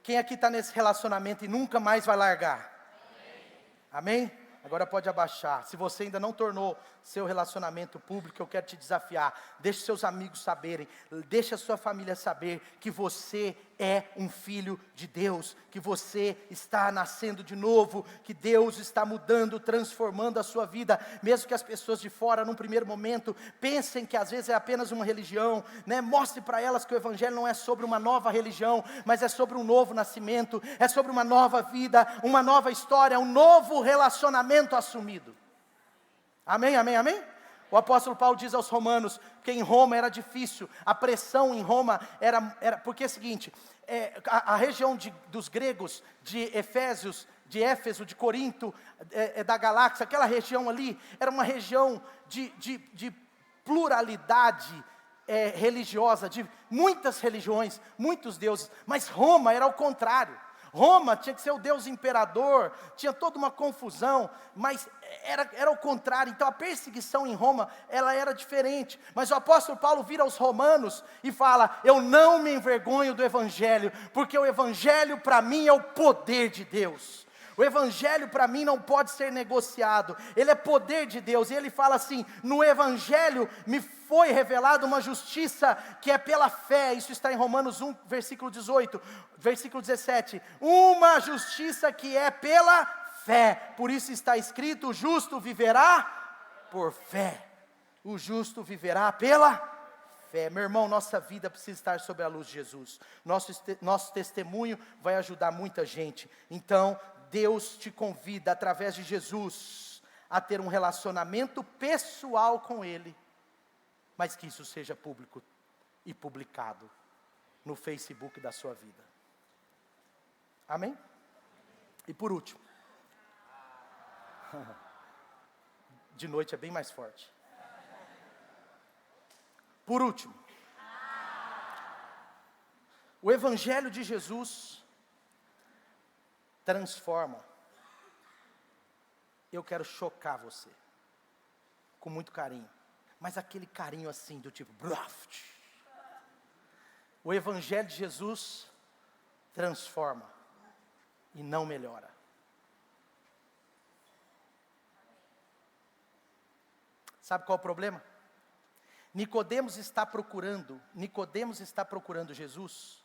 Quem aqui está nesse relacionamento e nunca mais vai largar? Amém? Agora pode abaixar. Se você ainda não tornou seu relacionamento público, eu quero te desafiar. Deixe seus amigos saberem, deixe a sua família saber que você é um filho de Deus, que você está nascendo de novo, que Deus está mudando, transformando a sua vida, mesmo que as pessoas de fora, num primeiro momento, pensem que às vezes é apenas uma religião, né? Mostre para elas que o Evangelho não é sobre uma nova religião, mas é sobre um novo nascimento, é sobre uma nova vida, uma nova história, um novo relacionamento assumido. Amém, amém, amém? O apóstolo Paulo diz aos romanos que em Roma era difícil, a pressão em Roma era porque é o seguinte, a região dos gregos, de Éfeso, de Corinto, da Galáxia, aquela região ali, era uma região de pluralidade religiosa, de muitas religiões, muitos deuses, mas Roma era o contrário. Roma tinha que ser o Deus imperador, tinha toda uma confusão, mas era o contrário. Então a perseguição em Roma, ela era diferente. Mas o apóstolo Paulo vira aos romanos e fala: eu não me envergonho do Evangelho, porque o Evangelho para mim é o poder de Deus. O Evangelho para mim não pode ser negociado, ele é poder de Deus. E ele fala assim: no Evangelho me foi revelada uma justiça que é pela fé. Isso está em Romanos 1, versículo 18, versículo 17. Uma justiça que é pela fé. Por isso está escrito: o justo viverá por fé. O justo viverá pela fé. Meu irmão, nossa vida precisa estar sob a luz de Jesus. Nosso testemunho vai ajudar muita gente. Então, Deus te convida, através de Jesus, a ter um relacionamento pessoal com Ele, mas que isso seja público e publicado no Facebook da sua vida. Amém? E por último, de noite é bem mais forte. Por último, o Evangelho de Jesus transforma. eu quero chocar você, com muito carinho, mas aquele carinho assim, do tipo, bluff. O Evangelho de Jesus transforma e não melhora. Sabe qual é o problema? Nicodemos está procurando Jesus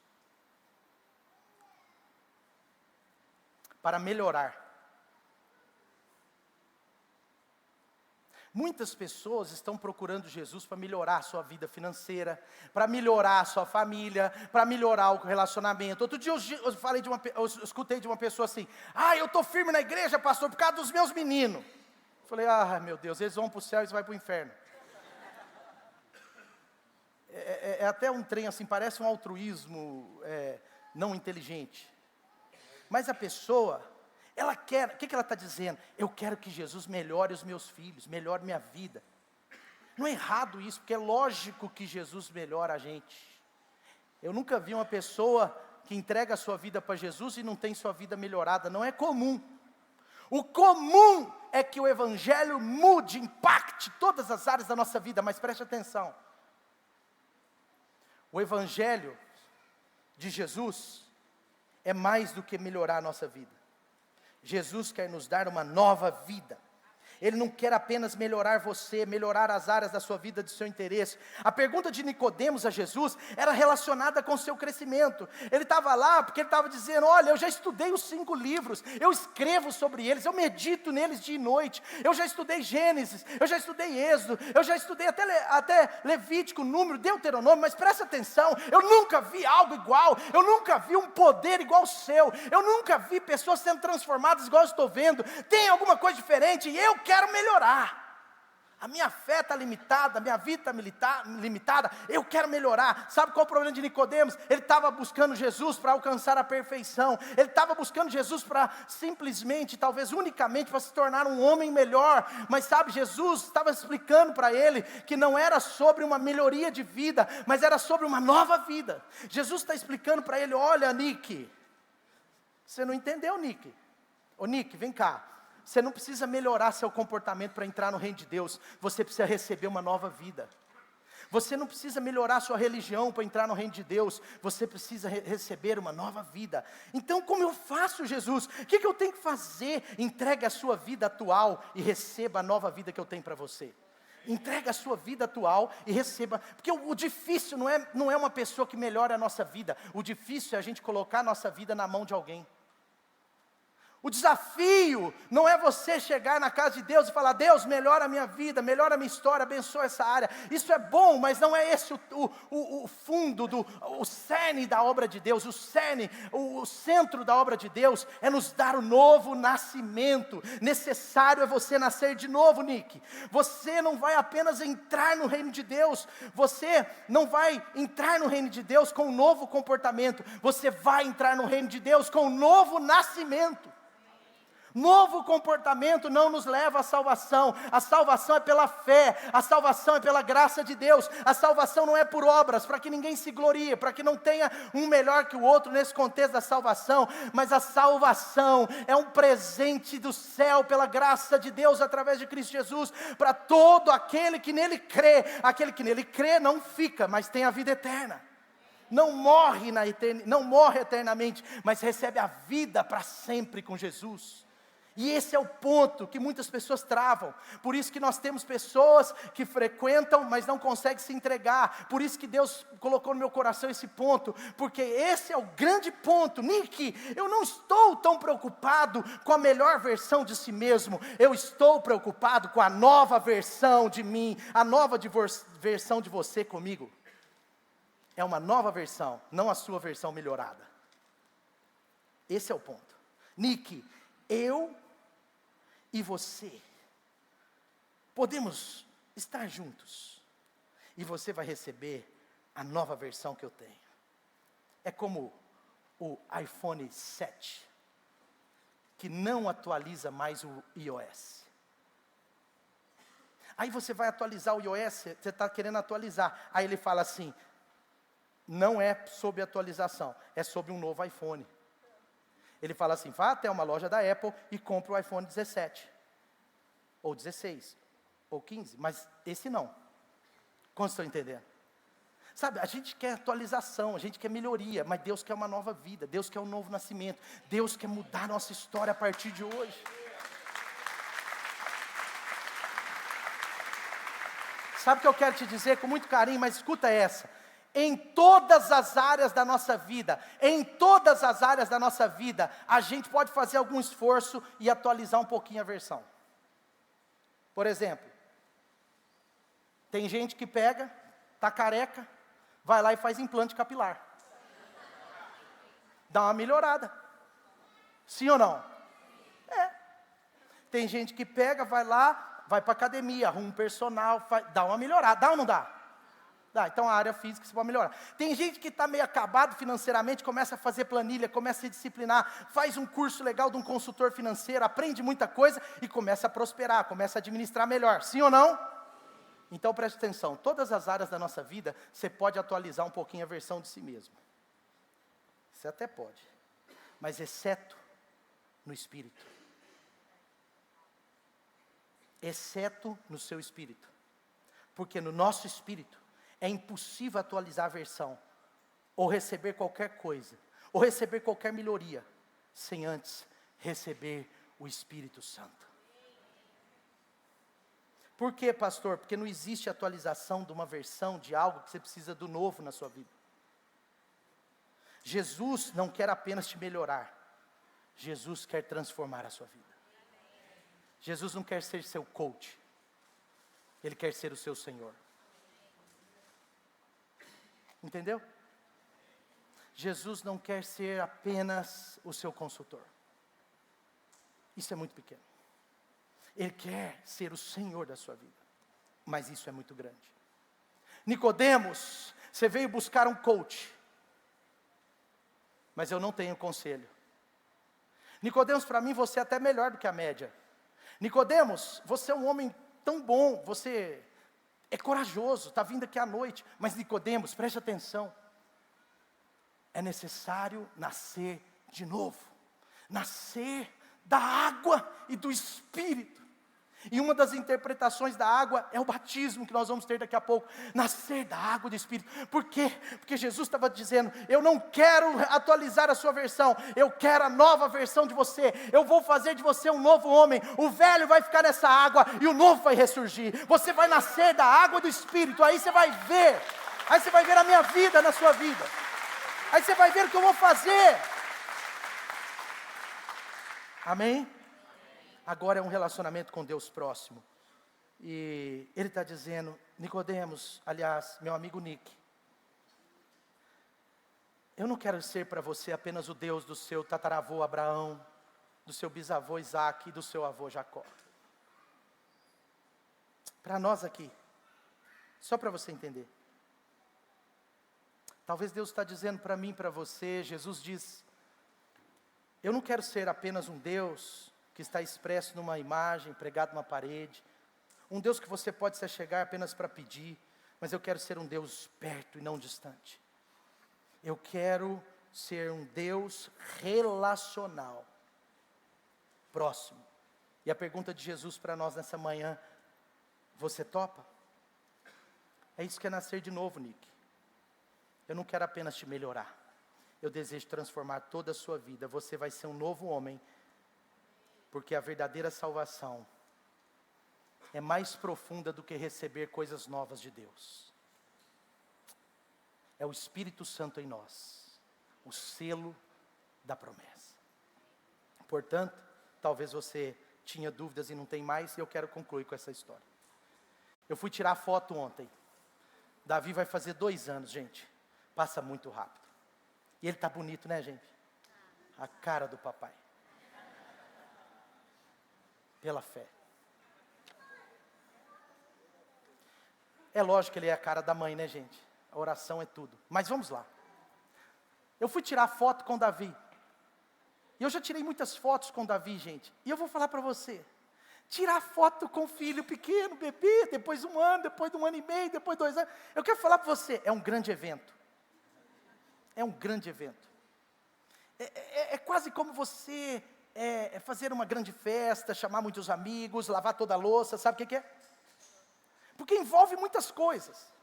para melhorar. Muitas pessoas estão procurando Jesus para melhorar a sua vida financeira, para melhorar a sua família, para melhorar o relacionamento. Outro dia eu escutei de uma pessoa assim: eu estou firme na igreja, pastor, por causa dos meus meninos. Falei: meu Deus, eles vão para o céu e você vai para o inferno. É até um trem assim, parece um altruísmo não inteligente. Mas a pessoa, ela quer, o que ela está dizendo? Eu quero que Jesus melhore os meus filhos, melhore minha vida. Não é errado isso, porque é lógico que Jesus melhora a gente. Eu nunca vi uma pessoa que entrega a sua vida para Jesus e não tem sua vida melhorada, não é comum. O comum é que o Evangelho mude, impacte todas as áreas da nossa vida, mas preste atenção. O Evangelho de Jesus é mais do que melhorar a nossa vida. Jesus quer nos dar uma nova vida. Ele não quer apenas melhorar você, melhorar as áreas da sua vida, do seu interesse. A pergunta de Nicodemos a Jesus era relacionada com o seu crescimento. Ele estava lá porque ele estava dizendo: olha, eu já estudei os 5 livros, eu escrevo sobre eles, eu medito neles dia e noite. Eu já estudei Gênesis, eu já estudei Êxodo, eu já estudei até Levítico, Número, Deuteronômio, mas presta atenção, eu nunca vi algo igual, eu nunca vi um poder igual ao seu, eu nunca vi pessoas sendo transformadas igual eu estou vendo. Tem alguma coisa diferente e eu quero melhorar. A minha fé está limitada, a minha vida está limitada, eu quero melhorar. Sabe qual é o problema de Nicodemos? Ele estava buscando Jesus para alcançar a perfeição. Ele estava buscando Jesus para simplesmente, talvez unicamente, para se tornar um homem melhor. Mas sabe, Jesus estava explicando para ele que não era sobre uma melhoria de vida, mas era sobre uma nova vida. Jesus está explicando para ele: olha, Nick, você não entendeu, Nick? Ô Nick, vem cá. Você não precisa melhorar seu comportamento para entrar no reino de Deus. Você precisa receber uma nova vida. Você não precisa melhorar sua religião para entrar no reino de Deus. Você precisa receber uma nova vida. Então, como eu faço, Jesus? O que eu tenho que fazer? Entregue a sua vida atual e receba a nova vida que eu tenho para você. Entregue a sua vida atual e receba. Porque o difícil não é uma pessoa que melhora a nossa vida. O difícil é a gente colocar a nossa vida na mão de alguém. O desafio não é você chegar na casa de Deus e falar: Deus, melhora a minha vida, melhora a minha história, abençoa essa área. Isso é bom, mas não é esse o fundo, o cerne da obra de Deus. O cerne, o centro da obra de Deus é nos dar o novo nascimento. Necessário é você nascer de novo, Nick. Você não vai apenas entrar no reino de Deus, você não vai entrar no reino de Deus com um novo comportamento, você vai entrar no reino de Deus com um novo nascimento. Novo comportamento não nos leva à salvação. A salvação é pela fé, a salvação é pela graça de Deus. A salvação não é por obras, para que ninguém se glorie, para que não tenha um melhor que o outro nesse contexto da salvação. Mas a salvação é um presente do céu pela graça de Deus através de Cristo Jesus, para todo aquele que nele crê. Aquele que nele crê não fica, mas tem a vida eterna. Não morre eternamente, mas recebe a vida para sempre com Jesus. E esse é o ponto que muitas pessoas travam. Por isso que nós temos pessoas que frequentam, mas não conseguem se entregar. Por isso que Deus colocou no meu coração esse ponto, porque esse é o grande ponto. Nick, eu não estou tão preocupado com a melhor versão de si mesmo. Eu estou preocupado com a nova versão de mim, a nova versão de você comigo. É uma nova versão, não a sua versão melhorada. Esse é o ponto. Nick, eu e você podemos estar juntos, e você vai receber a nova versão que eu tenho. É como o iPhone 7, que não atualiza mais o iOS. Aí você vai atualizar o iOS, você está querendo atualizar, aí ele fala assim: não é sobre atualização, é sobre um novo iPhone. Ele fala assim: vá até uma loja da Apple e compre o iPhone 17. ou 16, ou 15, mas esse não. Como estão entendendo? Sabe, a gente quer atualização, a gente quer melhoria, mas Deus quer uma nova vida, Deus quer um novo nascimento, Deus quer mudar a nossa história a partir de hoje. Sabe o que eu quero te dizer com muito carinho, mas escuta essa. Em todas as áreas da nossa vida, a gente pode fazer algum esforço e atualizar um pouquinho a versão. Por exemplo, tem gente que pega, tá careca, vai lá e faz implante capilar. Dá uma melhorada. Sim ou não? É. Tem gente que pega, vai lá, vai para academia, arruma um personal, dá uma melhorada. Dá ou não dá? Dá. Então a área física você pode melhorar. Tem gente que está meio acabado financeiramente, começa a fazer planilha, começa a se disciplinar, faz um curso legal de um consultor financeiro, aprende muita coisa e começa a prosperar, começa a administrar melhor. Sim ou não? Então preste atenção, todas as áreas da nossa vida, você pode atualizar um pouquinho a versão de si mesmo. Você até pode, mas exceto no espírito. Exceto no seu espírito. Porque no nosso espírito, é impossível atualizar a versão, ou receber qualquer coisa, ou receber qualquer melhoria, sem antes receber o Espírito Santo. Por quê, pastor? Porque não existe atualização de uma versão de algo que você precisa do novo na sua vida. Jesus não quer apenas te melhorar, Jesus quer transformar a sua vida. Jesus não quer ser seu coach, Ele quer ser o seu Senhor. Entendeu? Jesus não quer ser apenas o seu consultor. Isso é muito pequeno. Ele quer ser o Senhor da sua vida. Mas isso é muito grande. Nicodemos, você veio buscar um coach. Mas eu não tenho conselho. Nicodemos, para mim você é até melhor do que a média. Nicodemos, você é um homem tão bom, você é corajoso, está vindo aqui à noite. Mas Nicodemos, preste atenção. É necessário nascer de novo. Nascer da água e do Espírito. E uma das interpretações da água é o batismo que nós vamos ter daqui a pouco. Nascer da água e do Espírito. Por quê? Porque Jesus estava dizendo, eu não quero atualizar a sua versão, eu quero a nova versão de você. Eu vou fazer de você um novo homem. O velho vai ficar nessa água e o novo vai ressurgir. Você vai nascer da água e do Espírito. Aí você vai ver. Aí você vai ver a minha vida na sua vida. Aí você vai ver o que eu vou fazer. Amém? Agora é um relacionamento com Deus próximo. E Ele está dizendo, Nicodemos, aliás, meu amigo Nick, eu não quero ser para você apenas o Deus do seu tataravô Abraão, do seu bisavô Isaac e do seu avô Jacó. Para nós aqui, só para você entender. Talvez Deus está dizendo para mim, para você, Jesus diz, eu não quero ser apenas um Deus que está expresso numa imagem, pregado numa parede. Um Deus que você pode se achegar apenas para pedir, mas eu quero ser um Deus perto e não distante. Eu quero ser um Deus relacional, próximo. E a pergunta de Jesus para nós nessa manhã, você topa? É isso que é nascer de novo, Nick. Eu não quero apenas te melhorar. Eu desejo transformar toda a sua vida. Você vai ser um novo homem. Porque a verdadeira salvação é mais profunda do que receber coisas novas de Deus. É o Espírito Santo em nós, o selo da promessa. Portanto, talvez você tinha dúvidas e não tem mais, e eu quero concluir com essa história. Eu fui tirar foto ontem. Davi vai fazer 2 anos, gente. Passa muito rápido. E ele está bonito, né, gente? A cara do papai. Pela fé. É lógico que ele é a cara da mãe, né, gente? A oração é tudo. Mas vamos lá. Eu fui tirar foto com Davi. E eu já tirei muitas fotos com Davi, gente. E eu vou falar para você. Tirar foto com filho pequeno, bebê, depois de 1 ano, depois de 1 ano e meio, depois de 2 anos. Eu quero falar para você, é um grande evento. É um grande evento. É quase como você é fazer uma grande festa, chamar muitos amigos, lavar toda a louça, sabe o que é? Porque envolve muitas coisas.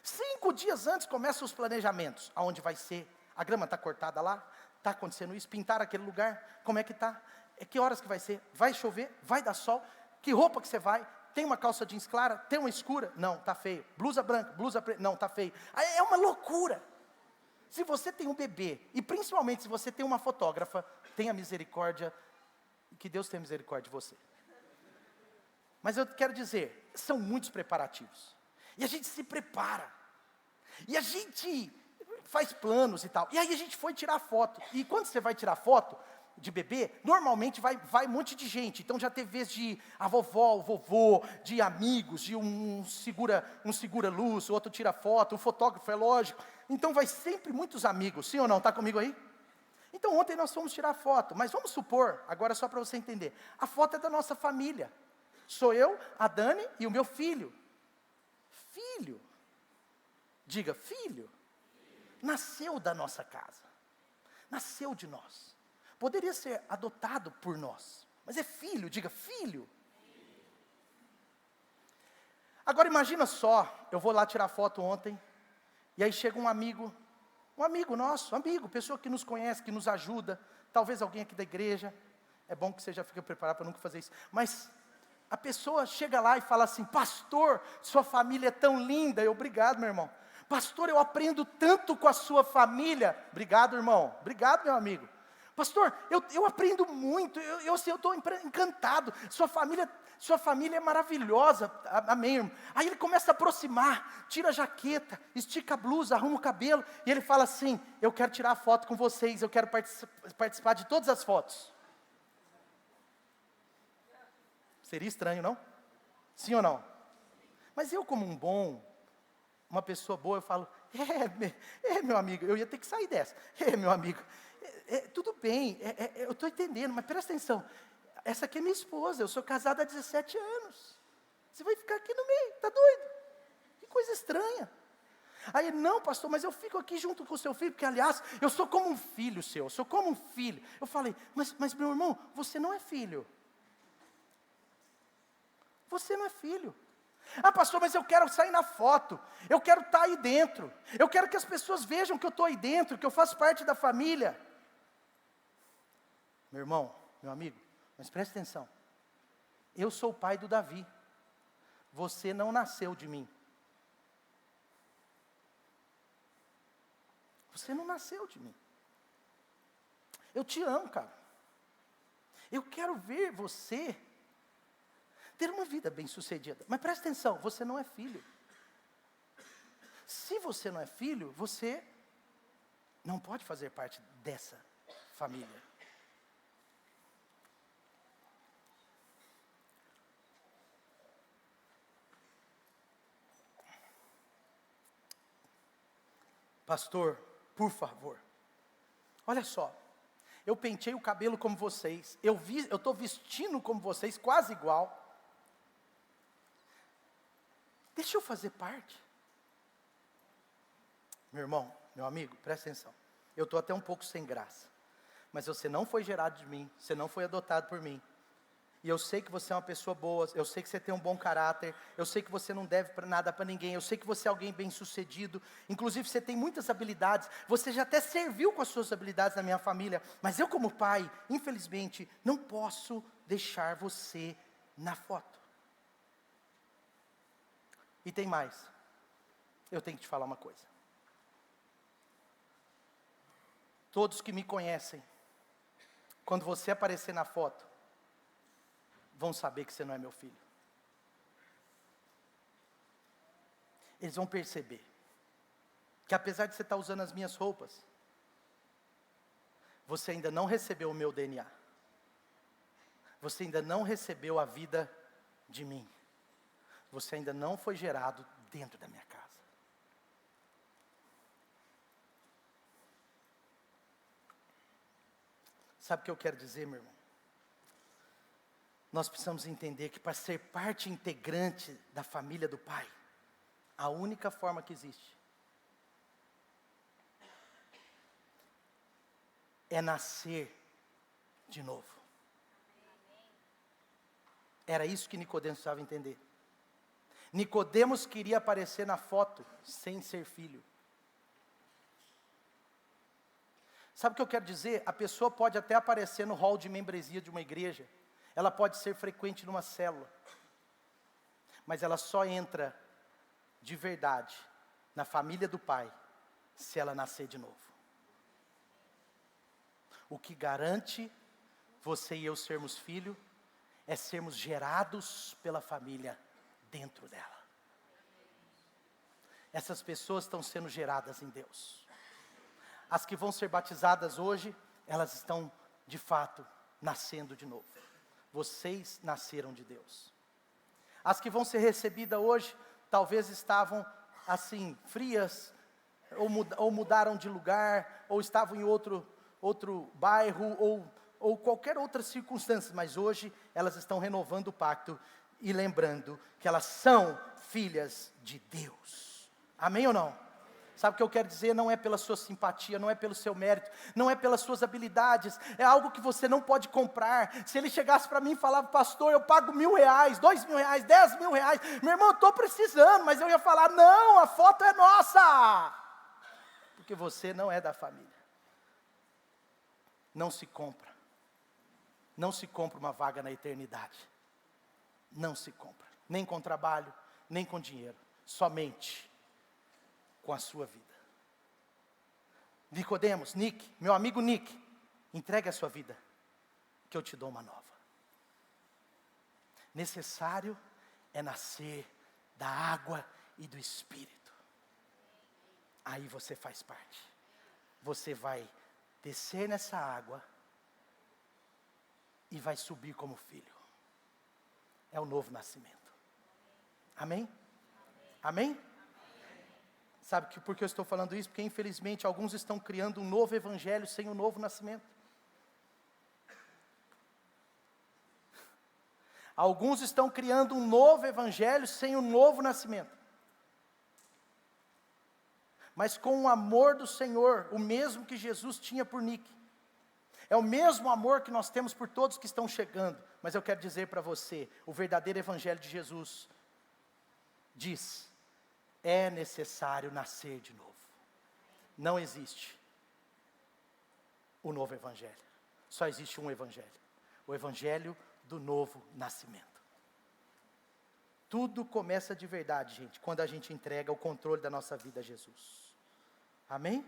5 dias antes começam os planejamentos. Aonde vai ser? A grama está cortada lá? Está acontecendo isso? Pintar aquele lugar? Como é que está? Que horas que vai ser? Vai chover? Vai dar sol? Que roupa que você vai? Tem uma calça jeans clara? Tem uma escura? Não, está feio. Blusa branca? Blusa preta? Não, está feio. Aí é uma loucura. Se você tem um bebê, e principalmente se você tem uma fotógrafa, tenha misericórdia, que Deus tenha misericórdia de você. Mas eu quero dizer, são muitos preparativos. E a gente se prepara. E a gente faz planos e tal. E aí a gente foi tirar foto. E quando você vai tirar foto de bebê, normalmente vai um monte de gente. Então já teve vez de a vovó, o vovô, de amigos, de um segura luz, o outro tira foto, o fotógrafo, é lógico. Então vai sempre muitos amigos, sim ou não? Está comigo aí? Então ontem nós fomos tirar foto, mas vamos supor, agora só para você entender, a foto é da nossa família. Sou eu, a Dani e o meu filho. Filho. Diga, filho. Nasceu da nossa casa. Nasceu de nós. Poderia ser adotado por nós, mas é filho, diga filho. Agora imagina só, eu vou lá tirar foto ontem, e aí chega um amigo nosso, pessoa que nos conhece, que nos ajuda, talvez alguém aqui da igreja, é bom que você já fique preparado para nunca fazer isso, mas a pessoa chega lá e fala assim, pastor, sua família é tão linda, obrigado meu irmão, pastor, eu aprendo tanto com a sua família, obrigado irmão, obrigado meu amigo, pastor, eu aprendo muito, eu estou encantado, sua família é maravilhosa, amém, irmão. Aí ele começa a aproximar, tira a jaqueta, estica a blusa, arruma o cabelo, e ele fala assim, eu quero tirar foto com vocês, eu quero participar de todas as fotos. Seria estranho, não? Sim ou não? Mas eu como uma pessoa boa, eu falo, meu amigo, eu ia ter que sair dessa, meu amigo, tudo bem, eu estou entendendo, mas presta atenção, essa aqui é minha esposa, eu sou casado há 17 anos, você vai ficar aqui no meio, está doido? Que coisa estranha. Aí ele, não pastor, mas eu fico aqui junto com o seu filho, porque aliás, eu sou como um filho seu, eu sou como um filho. Eu falei, mas meu irmão, você não é filho. Você não é filho. Ah pastor, mas eu quero sair na foto, eu quero estar aí dentro, eu quero que as pessoas vejam que eu estou aí dentro, que eu faço parte da família. Meu irmão, meu amigo, mas preste atenção, eu sou o pai do Davi, você não nasceu de mim. Você não nasceu de mim. Eu te amo, cara. Eu quero ver você ter uma vida bem-sucedida. Mas presta atenção, você não é filho. Se você não é filho, você não pode fazer parte dessa família. Pastor, por favor, olha só, eu pentei o cabelo como vocês, eu estou vestindo como vocês, quase igual. Deixa eu fazer parte. Meu irmão, meu amigo, presta atenção. Eu estou até um pouco sem graça. Mas você não foi gerado de mim, você não foi adotado por mim. E eu sei que você é uma pessoa boa, eu sei que você tem um bom caráter, eu sei que você não deve nada para ninguém, eu sei que você é alguém bem sucedido, inclusive você tem muitas habilidades, você já até serviu com as suas habilidades na minha família, mas eu como pai, infelizmente, não posso deixar você na foto. E tem mais, eu tenho que te falar uma coisa. Todos que me conhecem, quando você aparecer na foto, vão saber que você não é meu filho. Eles vão perceber que apesar de você estar usando as minhas roupas, você ainda não recebeu o meu DNA. Você ainda não recebeu a vida de mim. Você ainda não foi gerado dentro da minha casa. Sabe o que eu quero dizer, meu irmão? Nós precisamos entender que para ser parte integrante da família do Pai, a única forma que existe é nascer de novo. Era isso que Nicodemos precisava entender. Nicodemos queria aparecer na foto sem ser filho. Sabe o que eu quero dizer? A pessoa pode até aparecer no hall de membresia de uma igreja, ela pode ser frequente numa célula, mas ela só entra de verdade na família do Pai se ela nascer de novo. O que garante você e eu sermos filhos é sermos gerados pela família dentro dela. Essas pessoas estão sendo geradas em Deus. As que vão ser batizadas hoje, elas estão de fato nascendo de novo. Vocês nasceram de Deus. As que vão ser recebidas hoje, talvez estavam assim, frias, ou mudaram de lugar, ou estavam em outro bairro, ou qualquer outra circunstância, mas hoje elas estão renovando o pacto e lembrando que elas são filhas de Deus. Amém ou não? Sabe o que eu quero dizer? Não é pela sua simpatia, não é pelo seu mérito, não é pelas suas habilidades, é algo que você não pode comprar. Se ele chegasse para mim e falava, pastor, eu pago R$1.000, R$2.000, R$10.000, meu irmão, eu estou precisando, mas eu ia falar, não, a foto é nossa, porque você não é da família. Não se compra, não se compra uma vaga na eternidade, não se compra, nem com trabalho, nem com dinheiro, somente com a sua vida. Nicodemos, Nick, meu amigo Nick, entregue a sua vida, que eu te dou uma nova. Necessário é nascer da água e do Espírito. Aí você faz parte. Você vai descer nessa água e vai subir como filho. É o novo nascimento. Amém? Amém? Sabe por que eu estou falando isso? Porque infelizmente alguns estão criando um novo evangelho sem o novo nascimento. Alguns estão criando um novo evangelho sem o novo nascimento. Mas com o amor do Senhor, o mesmo que Jesus tinha por Nick. É o mesmo amor que nós temos por todos que estão chegando. Mas eu quero dizer para você, o verdadeiro evangelho de Jesus diz: é necessário nascer de novo. Não existe o novo evangelho. Só existe um evangelho. O evangelho do novo nascimento. Tudo começa de verdade, gente, quando a gente entrega o controle da nossa vida a Jesus. Amém?